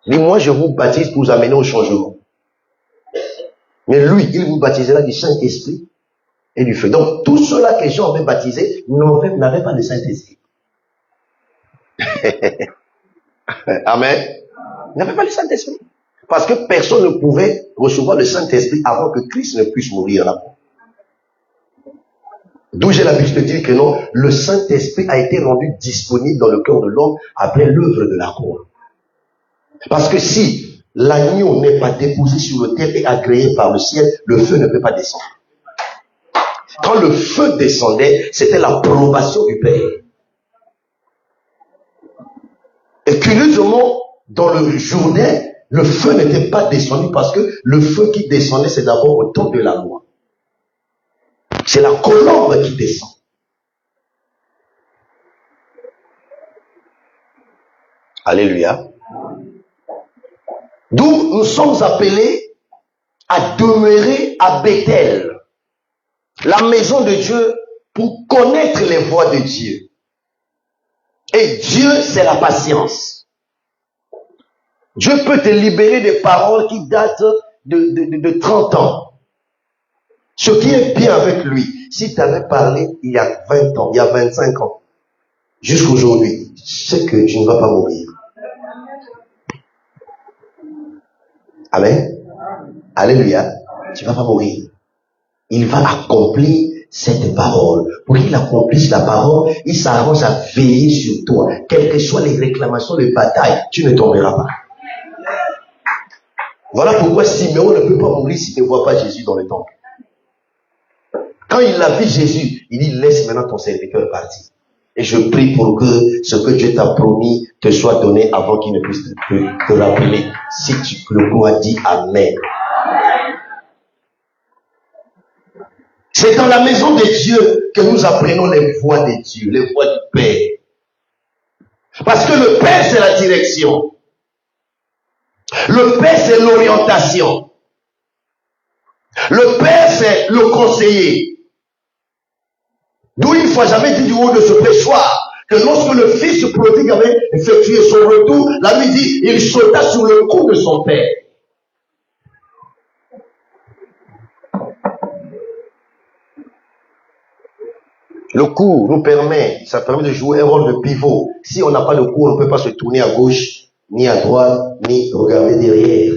Mais moi, je vous baptise pour vous amener au changement. Mais lui, il vous baptisera du Saint-Esprit et du feu. Donc, tous ceux-là que Jean avait baptisés n'avaient pas le Saint-Esprit. Amen. Ils n'avaient pas le Saint-Esprit. Parce que personne ne pouvait recevoir le Saint-Esprit avant que Christ ne puisse mourir là. D'où j'ai l'habitude de dire que non, le Saint-Esprit a été rendu disponible dans le cœur de l'homme après l'œuvre de la croix. Parce que si l'agneau n'est pas déposé sur le terre et agréé par le ciel, le feu ne peut pas descendre. Quand le feu descendait, c'était l'approbation du Père. Et curieusement, dans le journée, le feu n'était pas descendu parce que le feu qui descendait, c'est d'abord au temps de la loi. C'est la colombe qui descend. Alléluia. D'où nous sommes appelés à demeurer à Bethel, la maison de Dieu, pour connaître les voies de Dieu. Et Dieu, c'est la patience. Dieu peut te libérer des paroles qui datent de 30 ans. Ce qui est bien avec lui, si tu avais parlé il y a 20 ans, il y a 25 ans, jusqu'aujourd'hui, c'est que tu ne vas pas mourir. Amen. Alléluia. Tu ne vas pas mourir. il va accomplir cette parole. Pour qu'il accomplisse la parole, il s'arrange à veiller sur toi. Quelles que soient les réclamations, les batailles, tu ne tomberas pas. Voilà pourquoi Siméon ne peut pas mourir s'il ne voit pas Jésus dans le temple. Quand il a vu Jésus, il dit, laisse maintenant ton serviteur partir. Et je prie pour que ce que Dieu t'a promis te soit donné avant qu'il ne puisse te rappeler. Si tu le crois, dis Amen. C'est dans la maison de Dieu que nous apprenons les voies de Dieu, les voies du Père. Parce que le Père, c'est la direction. Le Père, c'est l'orientation. Le Père, c'est le conseiller. D'où il ne faut jamais dire du haut de ce péchoir que lorsque le fils prodigue avait effectué son retour, la Bible dit, il sauta sur le cou de son père. Le cou nous permet, ça permet de jouer un rôle de pivot. Si on n'a pas de cou, on ne peut pas se tourner à gauche, ni à droite, ni regarder derrière.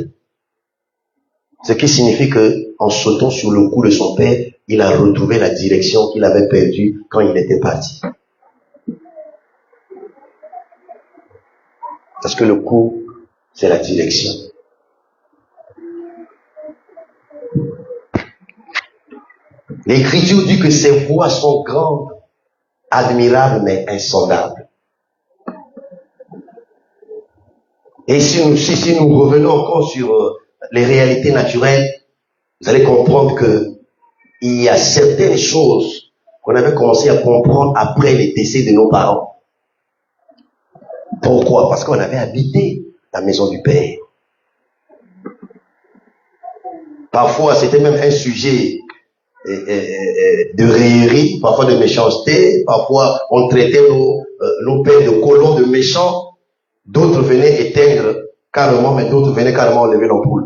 Ce qui signifie que, en sautant sur le cou de son père, il a retrouvé la direction qu'il avait perdue quand il était parti. Parce que le cou, c'est la direction. L'Écriture dit que ses voies sont grandes, admirables, mais insondables. Et si nous revenons encore sur les réalités naturelles, vous allez comprendre que il y a certaines choses qu'on avait commencé à comprendre après le décès de nos parents. Pourquoi? Parce qu'on avait habité la maison du Père. Parfois, c'était même un sujet de raillerie, parfois de méchanceté, parfois on traitait nos pères de colons, de méchants. D'autres venaient éteindre carrément, mais d'autres venaient carrément enlever l'ampoule.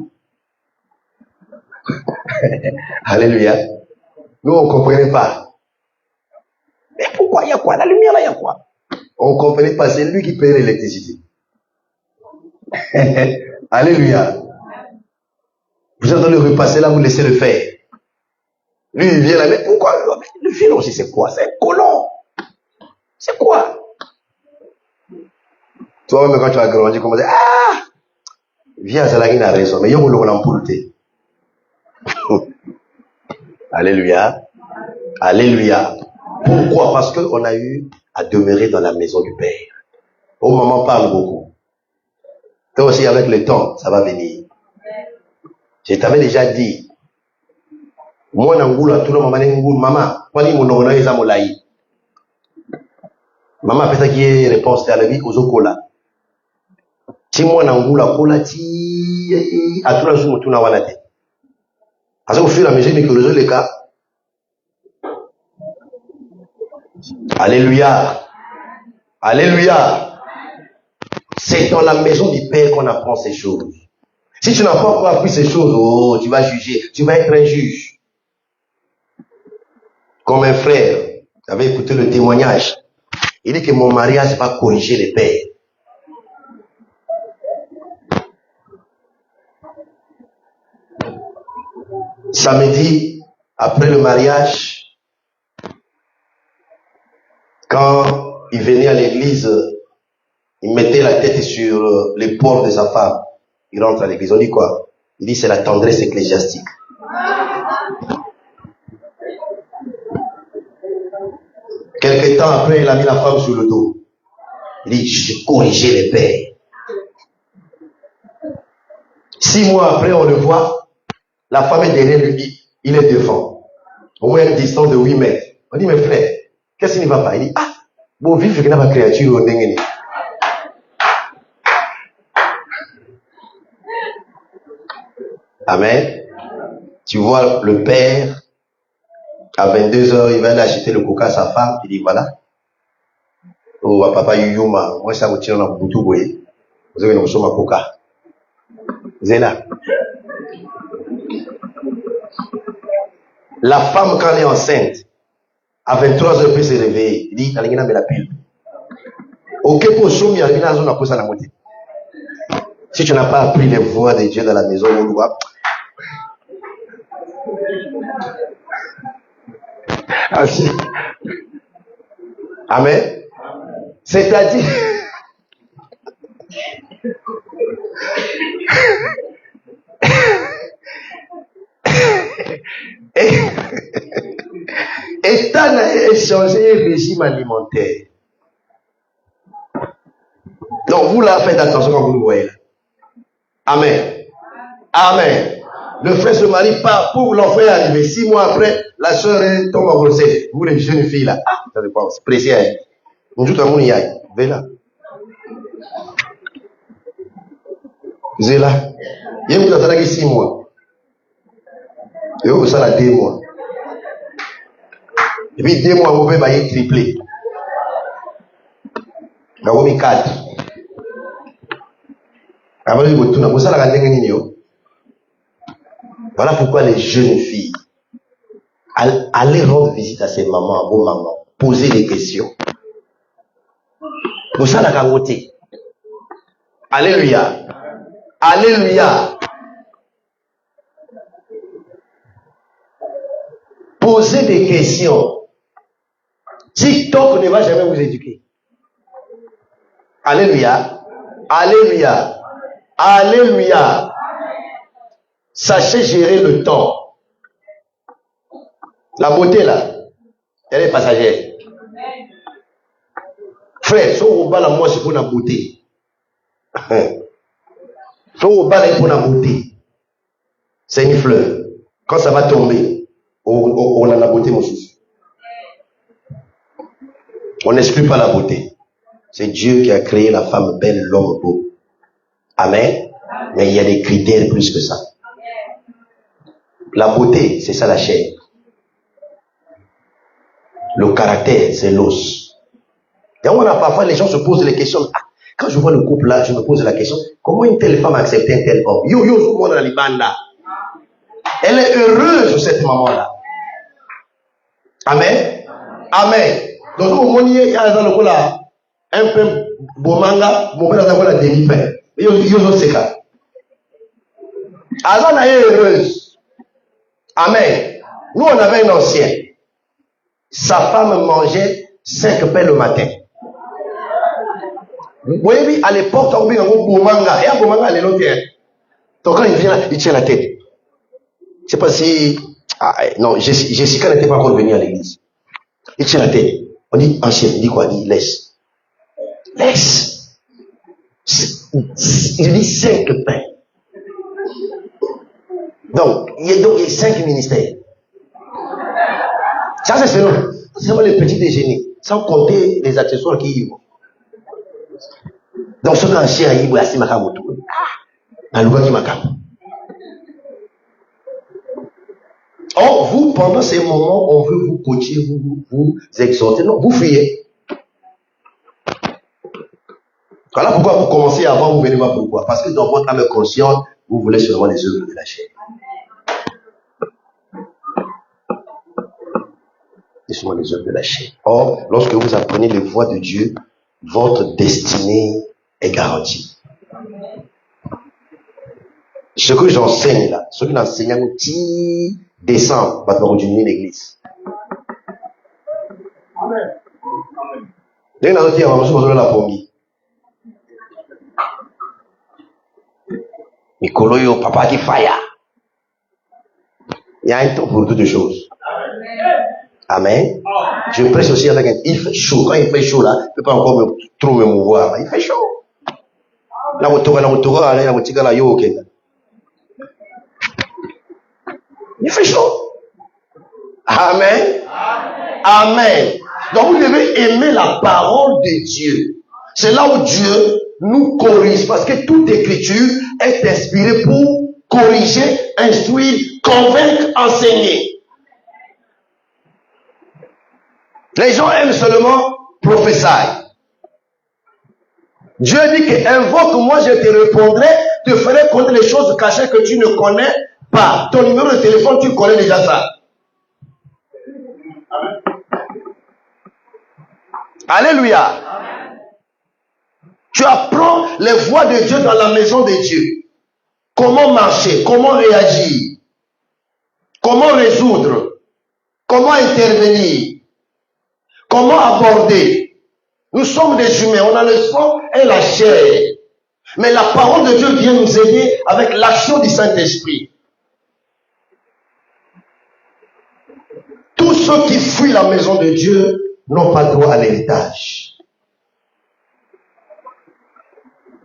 Alléluia. Nous, on ne comprenait pas. Mais pourquoi il y a quoi? La lumière, là, il y a quoi? On ne comprenait pas. C'est lui qui paye l'électricité. Alléluia. Vous êtes dans le repasser là, vous laissez le faire. Lui, il vient là, mais pourquoi? Le violon aussi, c'est quoi? C'est un colon. C'est quoi? Toi-même, quand tu as grandi, tu commences à dire, ah! Viens, c'est là qu'il a raison. Mais il y a l'ampoule. Alléluia. Alléluia. Pourquoi? Parce qu'on a eu à demeurer dans la maison du Père. Oh, maman parle beaucoup. Toi aussi, avec le temps, ça va venir. Je t'avais déjà dit. Moi, Nangoula, tout le monde m'a dit, maman, maman fait ça qui est réponse à la vie aux okola. Si moi, Nangoula, kola, ti, à tout le monde, tout le monde. Parce qu'au fur et à mesure que résout les cas. Alléluia. Alléluia. C'est dans la maison du Père qu'on apprend ces choses. Si tu n'as pas encore appris ces choses, oh, tu vas juger. Tu vas être un juge. Comme un frère avait écouté le témoignage. Il dit que mon mariage va corriger les pères. Samedi, après le mariage, quand il venait à l'église, il mettait la tête sur l'épaule de sa femme. Il rentre à l'église. On dit quoi? Il dit c'est la tendresse ecclésiastique. Quelque temps après, il a mis la femme sur le dos. Il dit, je corrigeais les pères. 6 mois après, on le voit, la femme est derrière lui, il est devant. Au moins une distance de 8 mètres. On dit, mes frères, qu'est-ce qui ne va pas? Il dit, ah, bon, vive que ma créature au dengue. Amen. Tu vois, le père, à 22h, il va aller acheter le coca à sa femme. Il dit, voilà. Oh, papa Yuma, moi, ça vous tire dans le boutou, vous voyez. Vous avez une ma coca. Vous êtes là. La femme, quand elle est enceinte, à 23h, elle peut se réveiller. Il dit, elle a la pile. Ok, pour ça, il y a une zone à cause de la moitié. Si tu n'as pas appris les voies de Dieu dans la maison, on doit. Amen. C'est-à-dire, étant échangé le régime alimentaire. Donc vous là, faites attention quand vous le voyez. Amen. Amen. Le frère se marie pas pour l'enfant est arrivé. 6 mois après, la soeur tombe en grossesse. Vous les jeunes filles là. Ah, ça dépend. C'est précis. On joue à mon yaï. Venez là. Vous êtes là. Il y a vous attendez 6 mois. Et vous ça là 2 mois. Et puis 2 mois, vous pouvez bailler triplé. Vous avez 4. Avant de vous tourner, vous ça là voilà pourquoi les jeunes filles, allez rendre visite à ces mamans, à vos mamans, posez des questions. Pour ça, la carotte. Alléluia. Alléluia. Posez des questions. TikTok ne va jamais vous éduquer. Alléluia. Alléluia. Alléluia. Sachez gérer le temps. La beauté là, elle est passagère. Frère, si on va la moi c'est pour la beauté. Si on va pour la beauté, c'est une fleur. Quand ça va tomber, on a la beauté, mon fils. On n'exclut pas la beauté. C'est Dieu qui a créé la femme belle, l'homme beau. Amen. Mais il y a des critères plus que ça. La beauté, c'est ça la chair. Le caractère, c'est l'os. Et on a parfois, les gens se posent les questions. Ah, quand je vois le couple là, je me pose la question, comment une telle femme accepte un tel homme? Elle est heureuse, cette maman-là. Amen. Amen. Donc, au moment où il y a dans le coup là, un peu bomanga, mon père a la demi-pain. Il y a ce cas. Alors, elle est heureuse. Amen. Nous, on avait un ancien. Sa femme mangeait 5 pains le matin. Vous voyez, à l'époque, on avait un bomanga. Et un bomanga, elle est l'autre. Donc, quand il vient, il tient la tête. Je ne sais pas si... Ah, non, Jessica n'était pas encore venue à l'église. Il tient la tête. On dit, ancien, il dit quoi? Il dit, laisse. Laisse. Il dit 5 pains. Donc, il y a 5 ministères. Ça, c'est selon. C'est seulement le petit déjeuner. Sans compter les accessoires qui y vont. Donc, ce qu'ancien, il va y avoir Makamoto. Ah, le qui Makamoto. Or, vous, pendant ces moments, on veut vous coacher, vous exhorter. Non, vous fuyez. Voilà pourquoi vous commencez avant, vous venez voir pourquoi. Parce que dans votre âme consciente, vous voulez seulement les œuvres de la chair. C'est seulement les œuvres de la chair. Or, lorsque vous apprenez les voies de Dieu, votre destinée est garantie. Ce que j'enseigne là, ce que l'enseignant dit, descend, va continuer l'église. Amen. Il y a un temps pour toutes les choses. Amen. Je prêche aussi avec un. Il fait chaud. Quand il fait chaud là, je ne peux pas encore trop me mouvoir. Il fait chaud. Il fait chaud. Amen. Amen. Donc vous devez aimer la parole de Dieu. C'est là où Dieu nous corrige. Parce que toute écriture est inspirée pour corriger, instruire, convaincre, enseigner. Les gens aiment seulement prophétiser. Dieu dit que invoque-moi, je te répondrai, te ferai connaître les choses cachées que tu ne connais pas. Ton numéro de téléphone, tu connais déjà ça. Amen. Alléluia. Amen. Tu apprends les voies de Dieu dans la maison de Dieu. Comment marcher, comment réagir, comment résoudre, comment intervenir, comment aborder. Nous sommes des humains, on a le sang et la chair. Mais la parole de Dieu vient nous aider avec l'action du Saint-Esprit. Tous ceux qui fuient la maison de Dieu n'ont pas droit à l'héritage.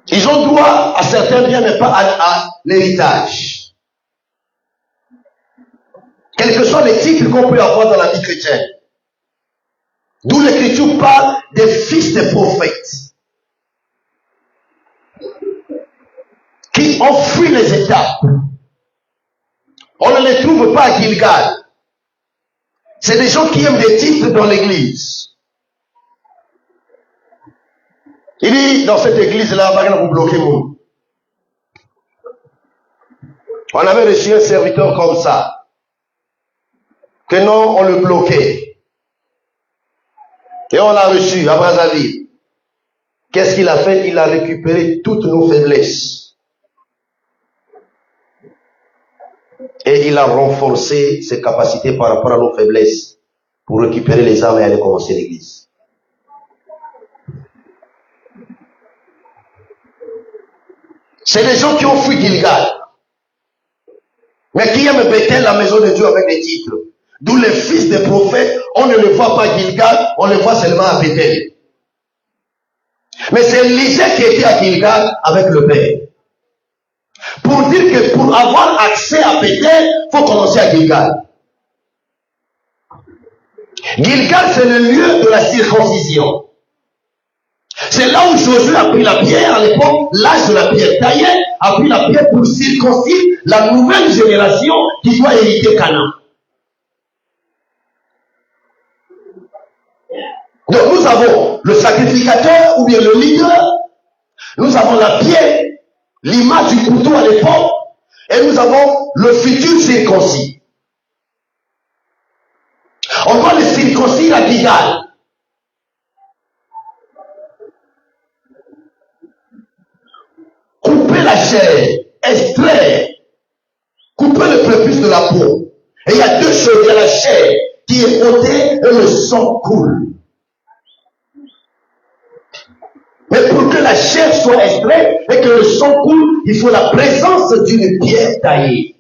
Ils ont droit à certains biens, mais pas à l'héritage. Quels que soient les titres qu'on peut avoir dans la vie chrétienne. D'où l'Écriture parle des fils des prophètes qui ont fui les étapes. On ne les trouve pas à Gilgal. C'est des gens qui aiment des titres dans l'église. Il dit, dans cette église-là, vous bloquez moi. On avait reçu un serviteur comme ça. Que non, on le bloquait. Et on l'a reçu à Brazzaville. Qu'est-ce qu'il a fait? Il a récupéré toutes nos faiblesses. Et il a renforcé ses capacités par rapport à nos faiblesses pour récupérer les âmes et aller commencer l'église. C'est des gens qui ont fui Gilgal, mais qui aiment Bethel, la maison de Dieu, avec des titres. D'où les fils des prophètes, on ne les voit pas à Gilgal, on les voit seulement à Bethel. Mais c'est Élisée qui était à Gilgal avec le Père. Pour dire que pour avoir accès à Bethel, il faut commencer à Gilgal. Gilgal, c'est le lieu de la circoncision. C'est là où Josué a pris la pierre à l'époque, l'âge de la pierre taillée, a pris la pierre pour circoncire la nouvelle génération qui doit hériter Canaan. Donc nous avons le sacrificateur ou bien le leader, nous avons la pierre, l'image du couteau à l'époque, et nous avons le futur circoncis. On doit le circoncire à Gilgal. Couper la chair, extraire, couper le prépuce de la peau. Et il y a deux choses, il y a la chair qui est ôtée et le sang coule. Mais pour que la chair soit extraite et que le sang coule, il faut la présence d'une pierre taillée.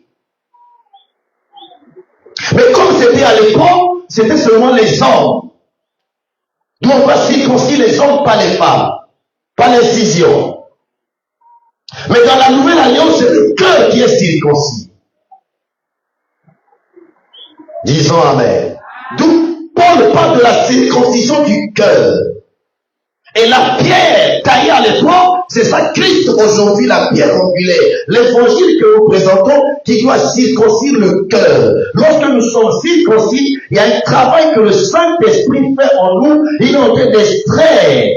Mais comme c'était à l'époque, c'était seulement les hommes. D'où on va circoncire les hommes, pas les femmes, pas l'incision. Mais dans la nouvelle alliance, c'est le cœur qui est circoncis. Disons Amen. D'où Paul parle de la circoncision du cœur. Et la pierre taillée à l'époque, c'est ça Christ aujourd'hui, la pierre angulaire. L'évangile que nous présentons qui doit circoncire le cœur. Lorsque nous sommes circoncis, il y a un travail que le Saint-Esprit fait en nous. Il est en train d'extraire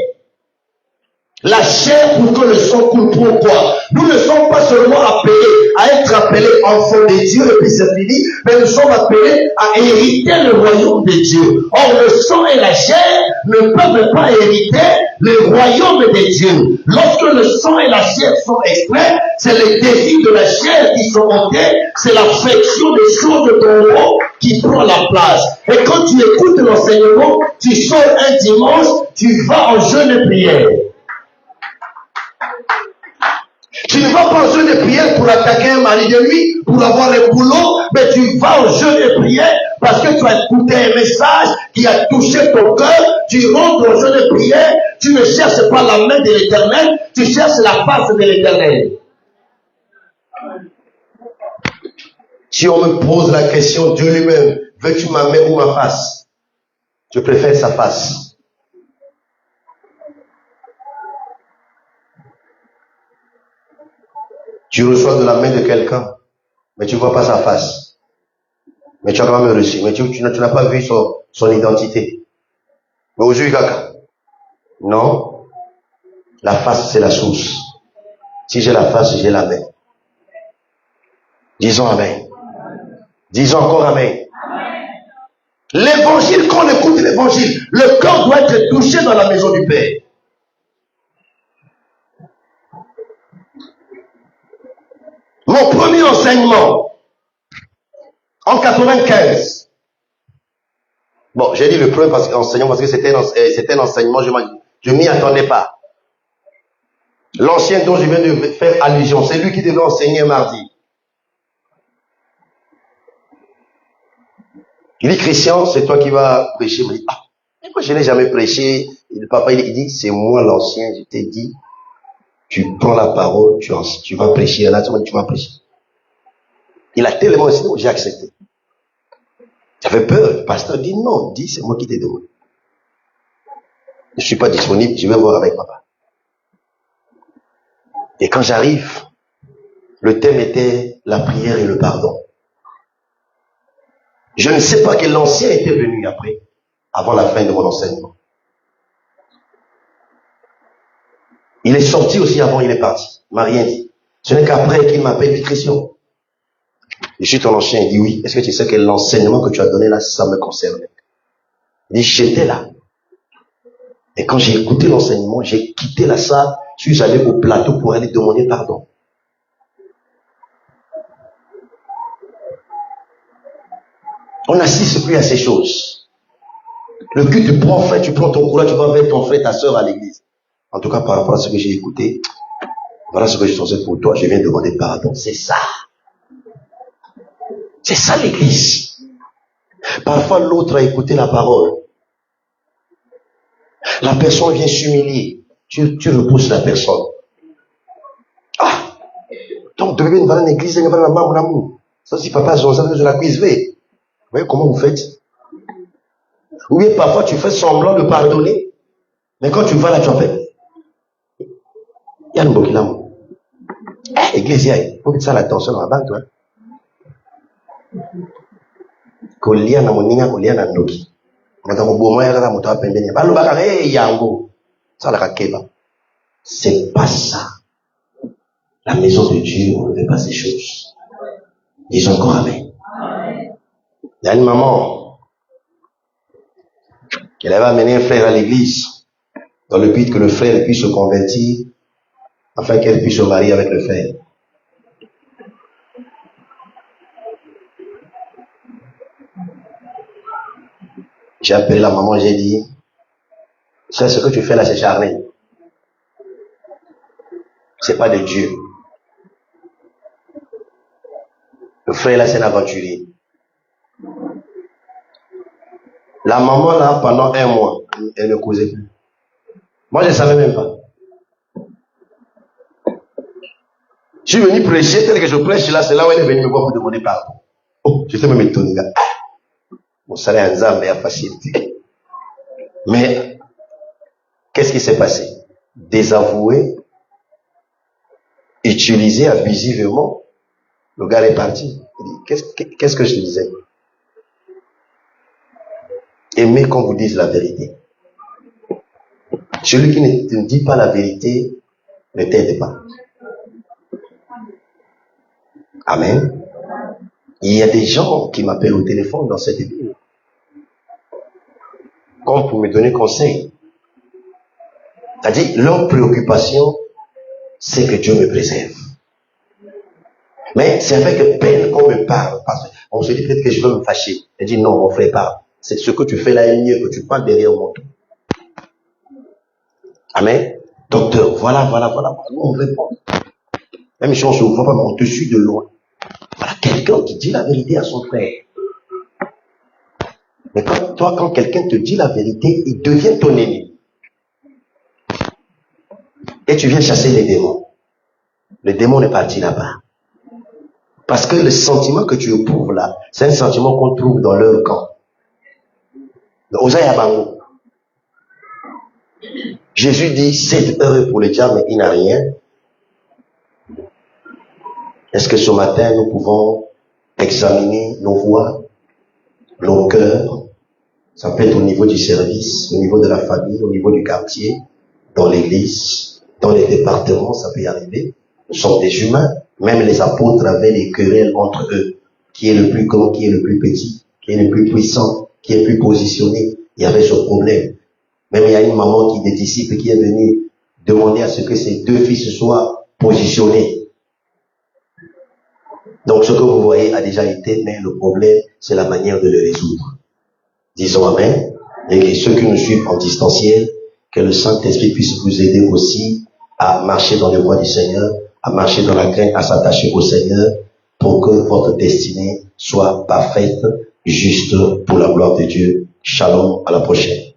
la chair pour que le sang coule. Pourquoi? Nous ne sommes pas seulement appelés à être appelés enfants de Dieu et puis c'est fini, mais nous sommes appelés à hériter le royaume de Dieu. Or, le sang et la chair ne peuvent pas hériter le royaume de Dieu. Lorsque le sang et la chair sont extraits, c'est les désirs de la chair qui sont ôtés, c'est l'affection des choses de ton haut qui prend la place. Et quand tu écoutes l'enseignement, tu sors un dimanche, tu vas en jeûne et prière. Tu ne vas pas en jeûne et prière pour attaquer un mari de nuit, pour avoir un boulot, mais tu vas en jeûne et prière parce que tu as écouté un message qui a touché ton cœur, tu rentres en jeûne et prière, tu ne cherches pas la main de l'Éternel, tu cherches la face de l'Éternel. Si on me pose la question, Dieu lui-même, veux-tu ma main ou ma face? Je préfère sa face. Tu reçois de la main de quelqu'un, mais tu ne vois pas sa face. Mais tu as quand même reçu. Mais tu n'as pas vu son identité. Mais aujourd'hui, caca. Non. La face, c'est la source. Si j'ai la face, j'ai la main. Disons Amen. Disons encore Amen. L'évangile, quand on écoute l'évangile, le corps doit être touché dans la maison du Père. Mon premier enseignement, en 95, Bon, j'ai dit le premier enseignant parce que c'était un enseignement, je m'y attendais pas. L'ancien dont je viens de faire allusion, c'est lui qui devait enseigner mardi. Il dit, Christian, c'est toi qui vas prêcher. Il me dit, ah, moi je n'ai jamais prêché. Le papa, il dit, c'est moi l'ancien, je t'ai dit, tu prends la parole, tu vas prêcher. Là, tu vas prêcher. Il a tellement enseigné, j'ai accepté. J'avais peur. Le pasteur dit, non, dit, c'est moi qui t'ai demandé. Je ne suis pas disponible, je vais voir avec papa. Et quand j'arrive, le thème était la prière et le pardon. Je ne sais pas que l'ancien était venu après, avant la fin de mon enseignement. Il est sorti aussi avant, il est parti. Il m'a rien dit. Ce n'est qu'après qu'il m'appelle, dit, Christian, je suis ton ancien. Il dit, oui. Est-ce que tu sais que l'enseignement que tu as donné là, ça me concernait? Il dit, j'étais là. Et quand j'ai écouté l'enseignement, j'ai quitté la salle, je suis allé au plateau pour aller demander pardon. On n'assiste plus à ces choses. Le culte, tu prends ton courage, tu vas vers ton frère, ta soeur à l'église. En tout cas, par rapport à ce que j'ai écouté, voilà ce que je faisais pour toi, je viens demander pardon. C'est ça. C'est ça l'église. Parfois, l'autre a écouté la parole. La personne vient s'humilier. Tu repousses la personne. Ah! Donc, tu veux venir l'église, tu veux venir mon amour. Ça, si papa, je la cuise. Vous voyez comment vous faites? Oui, parfois, tu fais semblant de pardonner. Mais quand tu vas là, tu en fais. Il y a un beau qui l'a. Église, il faut que tu aies l'attention dans la banque, toi. Kolia na moninga, kolia na ndoki. C'est pas ça. La maison de Dieu, on ne fait pas ces choses. Disons encore amen. Il y a une maman qui avait amené un frère à l'église dans le but que le frère puisse se convertir afin qu'elle puisse se marier avec le frère. J'ai appelé la maman, j'ai dit, c'est ce que tu fais là, c'est charnel. C'est pas de Dieu. Le frère là, c'est un aventurier. La maman là, pendant 1 mois, elle ne causait plus. Moi, je ne savais même pas. Je suis venu prêcher, tel que je prêche là, c'est là où elle est venue me voir pour demander pardon. Oh, j'étais même étonné, gars. Mon salaire en Zambie a facilité. Mais, qu'est-ce qui s'est passé? Désavoué, utilisé abusivement, le gars est parti. Il dit, qu'est-ce que je te disais? Aimez qu'on vous dise la vérité. Celui qui ne te dit pas la vérité ne t'aide pas. Amen. Il y a des gens qui m'appellent au téléphone dans cette ville, comme pour me donner conseil. C'est-à-dire, leur préoccupation, c'est que Dieu me préserve. Mais c'est avec peine qu'on me parle, parce qu'on se dit peut-être que je veux me fâcher. Elle dit non, mon frère, parle. C'est ce que tu fais là est mieux que tu parles derrière mon dos. Amen. Docteur, voilà. Nous, on répond. Même si on ne se voit pas, mais on te suit de loin. Voilà quelqu'un qui dit la vérité à son frère. Mais quand quelqu'un te dit la vérité, il devient ton ennemi. Et tu viens chasser les démons. Le démon est parti là-bas. Parce que le sentiment que tu éprouves là, c'est un sentiment qu'on trouve dans leur camp. Jésus dit, c'est heureux pour le diable, mais il n'a rien. Est-ce que ce matin, nous pouvons examiner nos voix, nos cœurs? Ça peut être au niveau du service, au niveau de la famille, au niveau du quartier, dans l'église, dans les départements, ça peut y arriver. Nous sommes des humains. Même les apôtres avaient des querelles entre eux. Qui est le plus grand, qui est le plus petit, qui est le plus puissant, qui est le plus positionné. Il y avait ce problème. Même il y a une maman des disciples qui est venue demander à ce que ses 2 fils soient positionnés. Donc ce que vous voyez a déjà été, mais le problème, c'est la manière de le résoudre. Disons Amen. Et que ceux qui nous suivent en distanciel, que le Saint-Esprit puisse vous aider aussi à marcher dans les voies du Seigneur, à marcher dans la crainte, à s'attacher au Seigneur, pour que votre destinée soit parfaite, juste pour la gloire de Dieu. Shalom, à la prochaine.